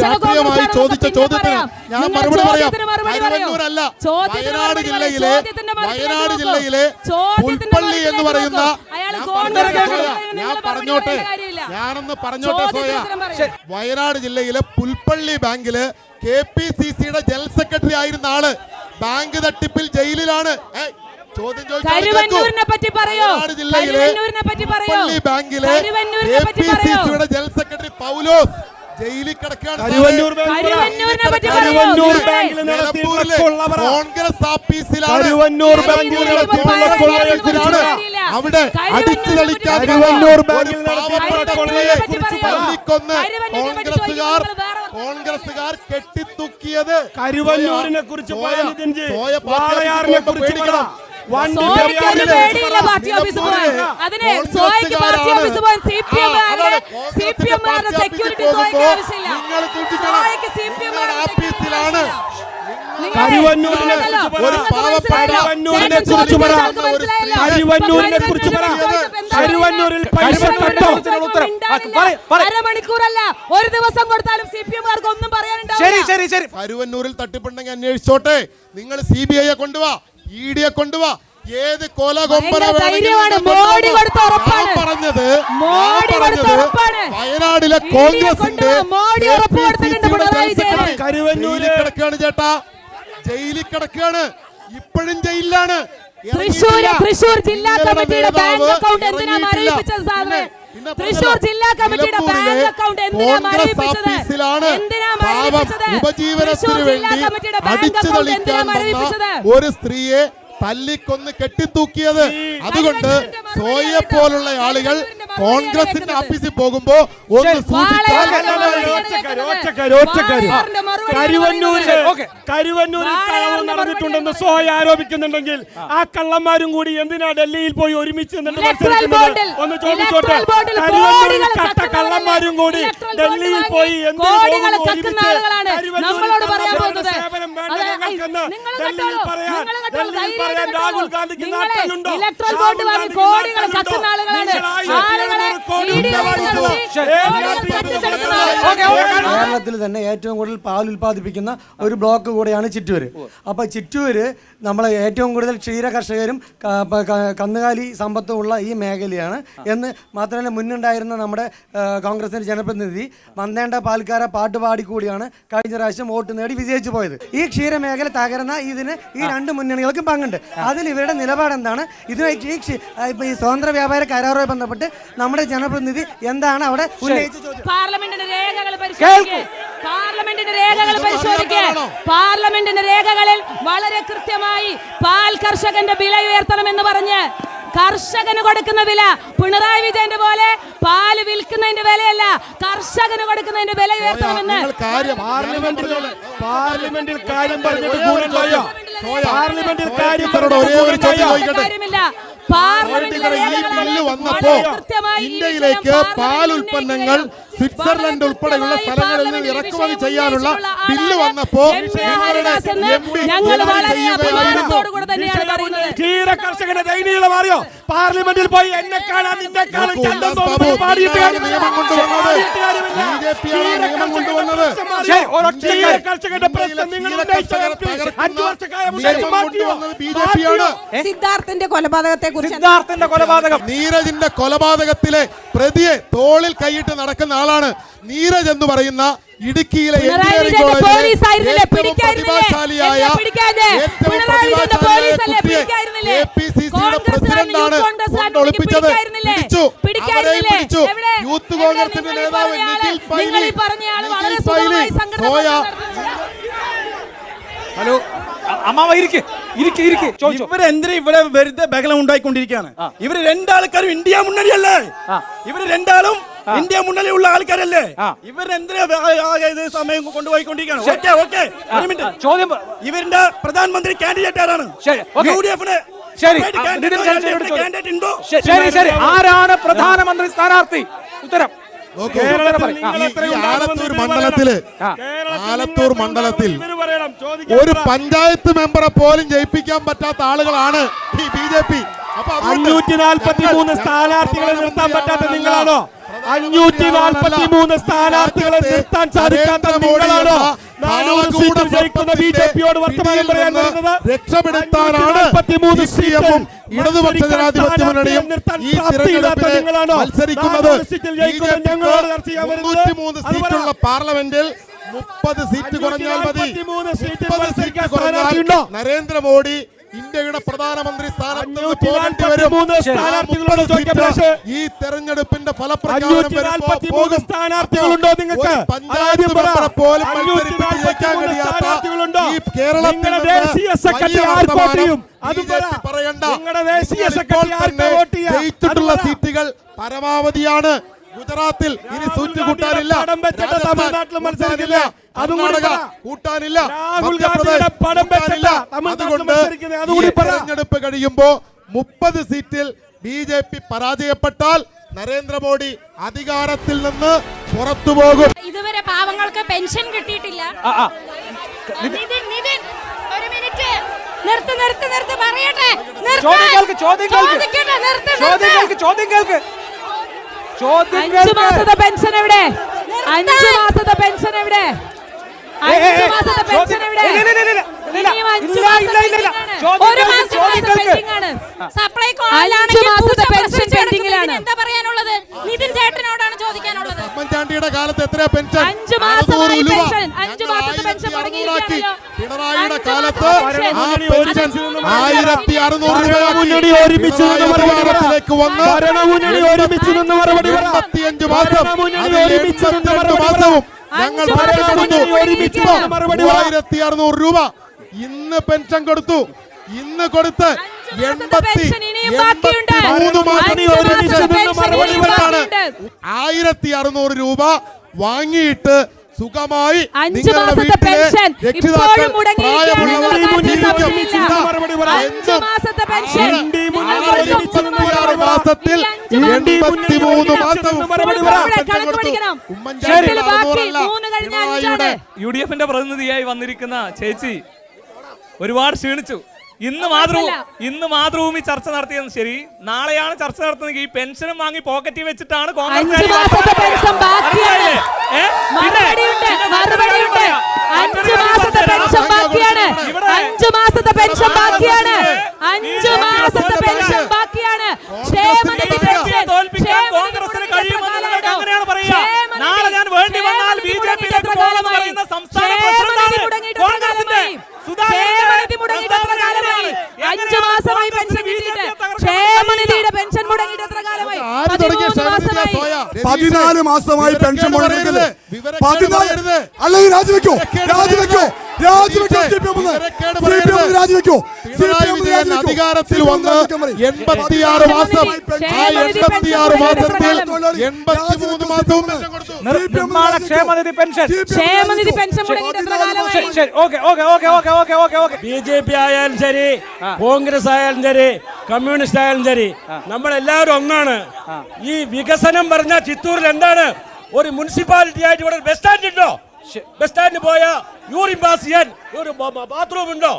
രാഷ്ട്രീയമായി ചോദിച്ച ചോദ്യത്തിന് ഞാൻ മറുപടി പറയാം. കരുവന്നൂരല്ല, വയനാട് ജില്ലയിലെ പുൽപ്പള്ളി എന്ന് പറയുന്ന, ഞാനൊന്ന് പറഞ്ഞോട്ടെ സോയ, വയനാട് ജില്ലയിലെ പുൽപ്പള്ളി ബാങ്കില് KPCCയുടെ ജനറൽ സെക്രട്ടറി ആയിരുന്ന ആള് ബാങ്ക് തട്ടിപ്പിൽ ജയിലിലാണ്. കരുവന്നൂരിനെ പറ്റി പറയോ? പുൽപ്പള്ളി ബാങ്കിലെ KPCCയുടെ ജനറൽ സെക്രട്ടറി പൗലോസ് ജയിലിൽ കിടക്കുകയാണ്. കോൺഗ്രസ് ഓഫീസിലാണ് അവിടെ അടിച്ചു കളിക്കാൻ കോൺഗ്രസുകാർ കെട്ടിത്തൂക്കിയത്. കരുവന്നൂരിനെ കുറിച്ച് അരമണിക്കൂറല്ല, ഒരു ദിവസം കൊടുത്താലും CPM-കാർക്ക് ഒന്നും പറയാനുണ്ടാവില്ല. കരുവന്നൂരിൽ തട്ടിപ്പുണ്ടെങ്കിൽ അന്വേഷിച്ചോട്ടെ. നിങ്ങൾ CBI കൊണ്ടുവാ, ED കൊണ്ടുവാ, ഏത് കൊലകൊമ്പന പറഞ്ഞത് വയനാടിലെ കോൺഗ്രസിന്റെ ജയിലിൽ കിടക്കുകയാണ് ചേട്ടാ, ജയിലിൽ കിടക്കുകയാണ്, ഇപ്പോഴും ജയിലിലാണ്. തൃശൂർ ജില്ലാ കമ്മിറ്റിയുടെ ബാങ്ക് അക്കൗണ്ട് എന്തിനാ മരവിപ്പിച്ചത് സാറിന്? തൃശൂർ ജില്ലാ കമ്മിറ്റിയുടെ ബാങ്ക് അക്കൗണ്ട് എന്തിനാ മരവിപ്പിച്ചത്? ഉപജീവനത്തിന് വേണ്ടി അടിച്ചു തളിക്കാൻ ഒരു സ്ത്രീയെ തല്ലിക്കൊന്ന് കെട്ടിത്തൂക്കിയത്. അതുകൊണ്ട് സോയെ പോലുള്ള ആളുകൾ കോൺഗ്രസിന്റെ ഓഫീസിൽ പോകുമ്പോ ഒന്ന് കരുവന്നൂരിൽ കളവ് നടന്നിട്ടുണ്ടെന്ന് സോയ ആരോപിക്കുന്നുണ്ടെങ്കിൽ ആ കള്ളന്മാരും കൂടി എന്തിനാ ഡൽഹിയിൽ പോയി ഒരുമിച്ച് ഒന്ന് ചോദിച്ചോട്ടെ. കരുവന്നൂരിൽ കട്ട കള്ളന്മാരും കൂടി ഡൽഹിയിൽ പോയി രാഹുൽ ഗാന്ധിക്ക് നാട്ടിലുണ്ടോ? കേരളത്തിൽ തന്നെ ഏറ്റവും കൂടുതൽ പാൽ ഉൽപ്പാദിപ്പിക്കുന്ന ഒരു ബ്ലോക്ക് കൂടെയാണ് ചിറ്റൂര്. അപ്പോൾ ചിറ്റൂര് നമ്മളെ ഏറ്റവും കൂടുതൽ ക്ഷീര കർഷകരും കന്നുകാലി സമ്പത്തും ഉള്ള ഈ മേഖലയാണ് എന്ന് മാത്രമല്ല മുന്നുണ്ടായിരുന്ന നമ്മുടെ കോൺഗ്രസിന്റെ ജനപ്രതിനിധി വന്നേണ്ട പാൽക്കാര പാട്ടുപാടി കൂടിയാണ് കഴിഞ്ഞ പ്രാവശ്യം വോട്ട് നേടി വിജയിച്ചു പോയത്. ഈ ക്ഷീരമേഖല തകർന്ന ഇതിന് ഈ രണ്ട് മുന്നണികൾക്കും പങ്കുണ്ട്. അതിൽ ഇവരുടെ നിലപാട് എന്താണ്? ഇതിന് ഈ സ്വതന്ത്ര വ്യാപാര കരാറുമായി ബന്ധപ്പെട്ട് നമ്മുടെ ജനപ്രതിനിധി എന്താണ് അവിടെ ഉന്നയിച്ച ചോദ്യം? പാർലമെന്റിന്റെ രേഖകളിൽ വളരെ കൃത്യമായി പാൽ കർഷകന്റെ വില ഉയർത്തണമെന്ന് പറഞ്ഞ് കർഷകന് കൊടുക്കുന്ന വില പിണറായി വിജയന്റെ പോലെ പാല് വിൽക്കുന്നതിന്റെ വിലയല്ല, കർഷകന് കൊടുക്കുന്നതിന്റെ വില ഉയർത്തണമെന്ന് പാർലമെന്റിൽ കാര്യം പറഞ്ഞിട്ട് കാര്യമില്ല. ഈ ബില്ല് വന്നപ്പോ ഇന്ത്യയിലേക്ക് പാൽ ഉൽപ്പന്നങ്ങൾ സ്വിറ്റ്സർലൻഡ് ഉൾപ്പെടെയുള്ള സ്ഥലങ്ങളിൽ നിന്ന് ഇറക്കുമതി ചെയ്യാനുള്ള ബില്ല് വന്നപ്പോ കർഷകന്റെ ദയനീയത മാറിയോ? പാർലമെന്റിൽ പോയി എന്നെ കാണാൻ നിന്നെ കാണാൻ കർഷകന്റെ പ്രശ്നം സിദ്ധാർത്ഥന്റെ കൊലപാതകത്തെ കുറിച്ച് നീരജിന്റെ കൊലപാതകത്തിലെ പ്രതിയെ തോളിൽ കൈയിട്ട് നടക്കുന്ന ആളാണ് നീരജ് എന്ന് പറയുന്ന ഇടുക്കിയിലെ പ്രതിഭാശാലിയായ പ്രസിഡന്റാണ് ഒളിപ്പിച്ചത്. പിടിച്ചു. യൂത്ത് കോൺഗ്രസിന്റെ നേതാവ് നിഖിൽ പൈലി. ഹലോ അമ്മാവ ഇരിക്ക്. ഇവരെന്തിനാ ഇവിടെ വെറുതെ ബഹളം ഉണ്ടായിക്കൊണ്ടിരിക്കുകയാണ്? ഇവര് രണ്ടാൾക്കാരും ഇന്ത്യ മുന്നണിയല്ലേ? ഇവര് രണ്ടാളും ഇന്ത്യ മുന്നണിയുള്ള ആൾക്കാരല്ലേ? ഇവരെന്തിനാ സമയം കൊണ്ടുപോയിക്കൊണ്ടിരിക്കുകയാണ്? ചോദ്യം ഇവരുടെ പ്രധാനമന്ത്രി കാൻഡിഡേറ്റ് ആരാണ്? UDF-ന് ശരി, ആരാണ് പ്രധാനമന്ത്രി സ്ഥാനാർത്ഥി? ഉത്തരം. ആലത്തൂർ മണ്ഡലത്തിൽ ഒരു പഞ്ചായത്ത് മെമ്പറെ പോലും ജയിപ്പിക്കാൻ പറ്റാത്ത ആളുകളാണ് ഈ BJP. 543 സ്ഥാനാർത്ഥികളെ നിർത്താൻ പറ്റാത്ത നിങ്ങളാണോ? 543 സ്ഥാനാർത്ഥികളെ നിർത്താൻ സാധിക്കാത്ത നിങ്ങളാണോ 400 സീറ്റിൽ ജയിക്കുന്ന BJP-യോട് വർത്തമാനം പറയാൻ വരുന്നത്? രക്ഷപ്പെടുത്താനാണ് CPM-ഉം ഇടതുപക്ഷ ജനാധിപത്യ മുന്നണിയും ഈ തിരഞ്ഞെടുപ്പിൽ മത്സരിക്കുന്നത്. 303 സീറ്റുള്ള പാർലമെന്റിൽ 30 സീറ്റ് കുറഞ്ഞാൽ മതി. 30 സീറ്റ് കുറഞ്ഞാൽ നരേന്ദ്രമോദി ഇന്ത്യയുടെ പ്രധാനമന്ത്രി സ്ഥാനത്ത് പോകേണ്ടി വരും. ഈ തെരഞ്ഞെടുപ്പിന്റെ ഫലപ്രഖ്യാപനം സ്ഥാനാർത്ഥികളുണ്ടോ നിങ്ങൾക്ക്? പഞ്ചായത്ത് മെമ്പറെ പോലും മത്സരിപ്പിച്ച് ജയിക്കാൻ കഴിയാത്ത ഈ കേരളത്തിൽ പറയണ്ട. ജയിച്ചിട്ടുള്ള സീറ്റുകൾ പരമാവധിയാണ്. ഗുജറാത്തിൽ ഇനി സീറ്റ് കൂട്ടാനില്ല, മത്സരിക്കില്ല, കർണാടക കൂട്ടാനില്ല, മധ്യപ്രദേശ് കൂട്ടാനില്ല. അതുകൊണ്ട് ഈ തെരഞ്ഞെടുപ്പ് കഴിയുമ്പോ 30 സീറ്റിൽ BJP പരാജയപ്പെട്ടാൽ നരേന്ദ്രമോദി അധികാരത്തിൽ നിന്ന് പുറത്തു പോകും. ഇതുവരെ പാവങ്ങൾക്ക് പെൻഷൻ കിട്ടിയിട്ടില്ല. പറയട്ടെ. അഞ്ച് മാസത്തെ പെൻഷൻ എവിടെ? 5 മാസത്തെ പെൻഷൻ എവിടെ? 5 മാസത്തെ പെൻഷൻ എവിടെ? എന്താ പറയാനുള്ളത്? നിതിൻ ചേട്ടനോടാണ് ചോദിക്കാനുള്ളത്. ഉമ്മൻചാണ്ടിയുടെ കാലത്ത് എത്രയാ പെൻഷൻ? 5 മാസമായി പെൻഷൻ. 5 മാസത്തെ പെൻഷൻ മുടങ്ങിയിരിക്കുകയാണല്ലോ. പിണറായിയുടെ കാലത്ത് ആ പെൻഷൻ 1600 രൂപയാക്കി വന്ന് 85 മാസം, 82 മാസവും ഞങ്ങൾ കൊടുത്തു. 3600 രൂപ ഇന്ന് പെൻഷൻ കൊടുത്തു. ഇന്ന് കൊടുത്ത് 83 മാസം 1600 രൂപ വാങ്ങിയിട്ട് സുഖമായി 5 മാസത്തെ പെൻഷൻ ഇപ്പോഴും മുടങ്ങിയിരിക്കുകയാണ്. 5 മാസത്തെ പെൻഷൻ മാസത്തിൽ 83 മാസവും UDF-ന്റെ പ്രതിനിധിയായി വന്നിരിക്കുന്ന ചേച്ചി ഒരുപാട് ക്ഷീണിച്ചു. ഇന്ന് മാതൃഭൂമി ചർച്ച നടത്തിയെന്ന് ശരി, നാളെയാണ് ചർച്ച നടത്തുന്നത്. ഈ പെൻഷനും വാങ്ങി പോക്കറ്റിൽ വെച്ചിട്ടാണ് കോൺഗ്രസ്. 5 മാസത്തെ പെൻഷൻ ബാക്കിയാണ്. 5 മാസത്തെ പെൻഷൻ ബാക്കിയാണ്. 5 മാസത്തെ പെൻഷൻ ബാക്കിയാണ്. 5 മാസത്തെ പെൻഷൻ ബാക്കിയാണ്. ക്ഷേമനിധി പെൻഷൻ കോൺഗ്രസിന് കഴിയുമെന്ന് നിങ്ങൾക്ക് എങ്ങനെയാണ് പറയുക? നാളെ ഞാൻ വേണ്ടി വന്നാൽ BJP-യിലേക്ക് പോകുമെന്ന് പറയുന്ന സംസ്ഥാന പ്രസിഡന്റാണ് കോൺഗ്രസിന്റെ. 5 മാസമായി പെൻഷൻ കിട്ടിയിട്ട് ക്ഷേമനിധിയുടെ പെൻഷൻ മുടങ്ങിയിട്ട് എത്ര കാലമായി? 14 മാസമായി പെൻഷൻ മുടങ്ങിയത്. 14 അല്ലെങ്കിൽ രാജിവെക്കോ? അധികാരത്തിൽ വന്ന് 86 മാസം, 86 മാസത്തിൽ 83 മാസവും നിർമ്മാണ ക്ഷേമനിധി പെൻഷൻ മുടങ്ങിയിട്ട് എത്ര കാലമായി? BJP ആയാലും ശരി, കോൺഗ്രസ് ആയാലും ശരി, കമ്മ്യൂണിസ്റ്റ് ആയാലും ശരി, നമ്മളെല്ലാവരും ഒന്നാണ്. ഈ വികസനം പറഞ്ഞ ചിത്തൂരിൽ എന്താണ്? ഒരു മുനിസിപ്പാലിറ്റി ആയിട്ട് ഇവിടെ ബസ് സ്റ്റാൻഡ് ഉണ്ടോ? ബസ് സ്റ്റാൻഡിൽ പോയാ യൂറിൻ പാസ് ചെയ്യാൻ ഒരു ബാത്റൂം ഉണ്ടോ?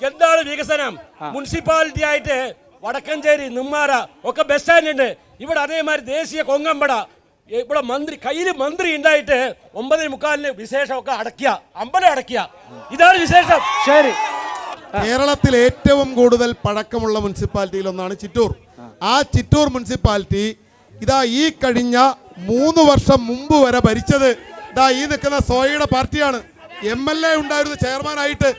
എന്താണ് വികസനം? മുനിസിപ്പാലിറ്റി ആയിട്ട് വടക്കഞ്ചേരി, നെന്മാറ ഒക്കെ ബസ് സ്റ്റാൻഡ് ഉണ്ട്. ഇവിടെ അതേമാതിരി ദേശീയ കൊങ്ങമ്പട ഇവിടെ കയ്യിൽ മന്ത്രി ഉണ്ടായിട്ട് 9:45 വിശേഷമൊക്കെ അടക്കിയ, അമ്പലം അടക്കിയ. ഇതാണ് വിശേഷം. ശരി, കേരളത്തിൽ ഏറ്റവും കൂടുതൽ പഴക്കമുള്ള മുനിസിപ്പാലിറ്റിയിൽ ഒന്നാണ് ചിറ്റൂർ. ആ ചിറ്റൂർ മുനിസിപ്പാലിറ്റി ഇതാ ഈ കഴിഞ്ഞ 3 വർഷം മുമ്പ് വരെ ഭരിച്ചത് ഇതാ ഈ നിൽക്കുന്ന സോയയുടെ പാർട്ടിയാണ്. MLA ഉണ്ടായിരുന്ന ചെയർമാനായിട്ട്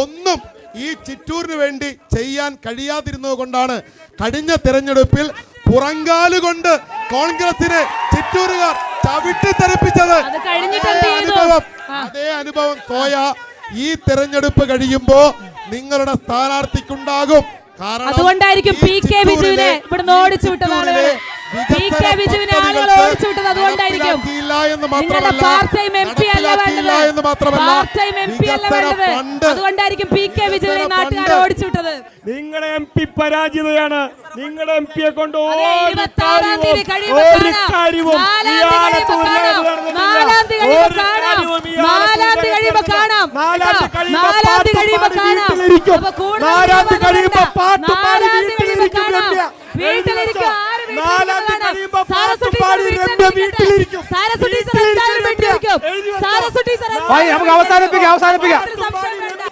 ഒന്നും ഈ ചിറ്റൂരിന് വേണ്ടി ചെയ്യാൻ കഴിയാതിരുന്നത് കൊണ്ടാണ് കഴിഞ്ഞ തെരഞ്ഞെടുപ്പിൽ പുറങ്കാലുകൊണ്ട് കോൺഗ്രസിനെ ചിറ്റൂരുകാർ ചവിട്ടിത്തെറിപ്പിച്ചത്. അതേ അനുഭവം സോയ ഈ തെരഞ്ഞെടുപ്പ് കഴിയുമ്പോ നിങ്ങളുടെ സ്ഥാനാർത്ഥിക്കുണ്ടാകും. കാരണം അതുകൊണ്ടായിരിക്കും ഈ പി കെ ബിജുവിനെ ഇവിടുന്ന് ഓടിച്ചു വിട്ടത് ആളുകൾ. പി കെ ബിജുവിനെ ആളുകൾ ഓടിച്ചു വിട്ടത് അതുകൊണ്ടായിരിക്കും. നിങ്ങളുടെ പാർട്ട് ടൈം എം പി അല്ല വേണ്ടത്, പാർട്ട് ടൈം എം പി അല്ല വേണ്ടത്. അതുകൊണ്ടായിരിക്കും പി കെ ബിജുവിനെ നാട്ടുകാർ ഓടിച്ചു വിട്ടത്. നിങ്ങളുടെ എം പി പരാജിതയാണ്. നിങ്ങളുടെ എം പിയെ കൊണ്ട് ഒരു നാലാം തീയതി കഴിയുമ്പോൾ കാണാം. നമുക്ക് അവസാനിപ്പിക്കാം.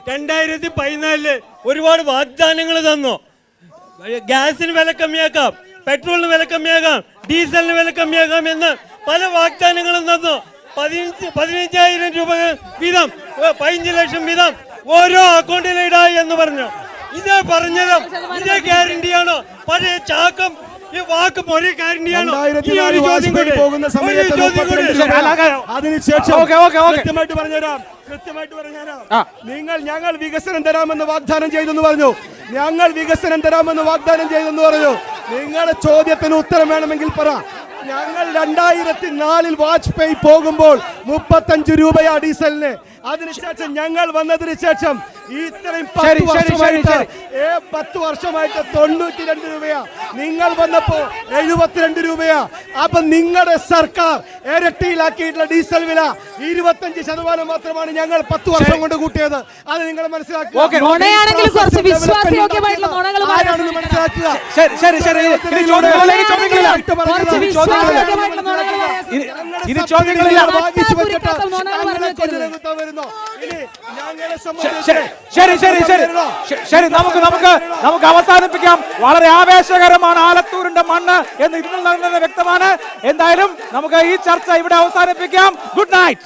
2014 ഒരുപാട് വാഗ്ദാനങ്ങൾ തന്നു. ഗ്യാസിന് വില കമ്മിയാക്കാം, പെട്രോളിന് വില കമ്മിയാക്കാം, ഡീസലിന് വില കമ്മിയാക്കാം എന്ന് പല വാഗ്ദാനങ്ങളും തന്നു. 15,000 രൂപ വീതം, 15 ലക്ഷം വീതം ഓരോ അക്കൗണ്ടിലിടായി എന്ന് പറഞ്ഞു. ഇതേ പറഞ്ഞതും ഇതേ ഗ്യാരണ്ടിയാണോ? പഴയ ചാക്കം ഈ വാക്കും ഒരേ ഗ്യാരണ്ടിയാണോ? പോകുന്ന സമയത്ത് അതിനുശേഷം കൃത്യമായിട്ട് പറഞ്ഞുതരാം. ഞങ്ങൾ വികസനം തരാമെന്ന് വാഗ്ദാനം ചെയ്തെന്ന് പറഞ്ഞു. നിങ്ങളുടെ ചോദ്യത്തിന് ഉത്തരം വേണമെങ്കിൽ പറ. ഞങ്ങൾ 2004 വാജ്പേയി പോകുമ്പോൾ 35 രൂപയാ ഡീസലിന്. അതിനുശേഷം ഞങ്ങൾ വന്നതിന് ശേഷം ഇത്രയും 10 വർഷമായിട്ട് 92 രൂപയാ. നിങ്ങൾ വന്നപ്പോ 72 രൂപയാ. അപ്പൊ നിങ്ങളുടെ സർക്കാർ ഇരട്ടിയിലാക്കിയിട്ടുള്ള ഡീസൽ വില 25% മാത്രമാണ് ഞങ്ങൾ 10 വർഷം കൊണ്ട് കൂട്ടിയത്. അത് നിങ്ങൾ മനസ്സിലാക്കുക. ശരി, നമുക്ക് അവസാനിപ്പിക്കാം. വളരെ ആവേശകരമാണ് ആലത്തൂരിന്റെ മണ്ണ് എന്ന് ഇതിൽ നിന്ന് വ്യക്തമാണ്. എന്തായാലും നമുക്ക് ഈ ചർച്ച ഇവിടെ അവസാനിപ്പിക്കാം. Good night.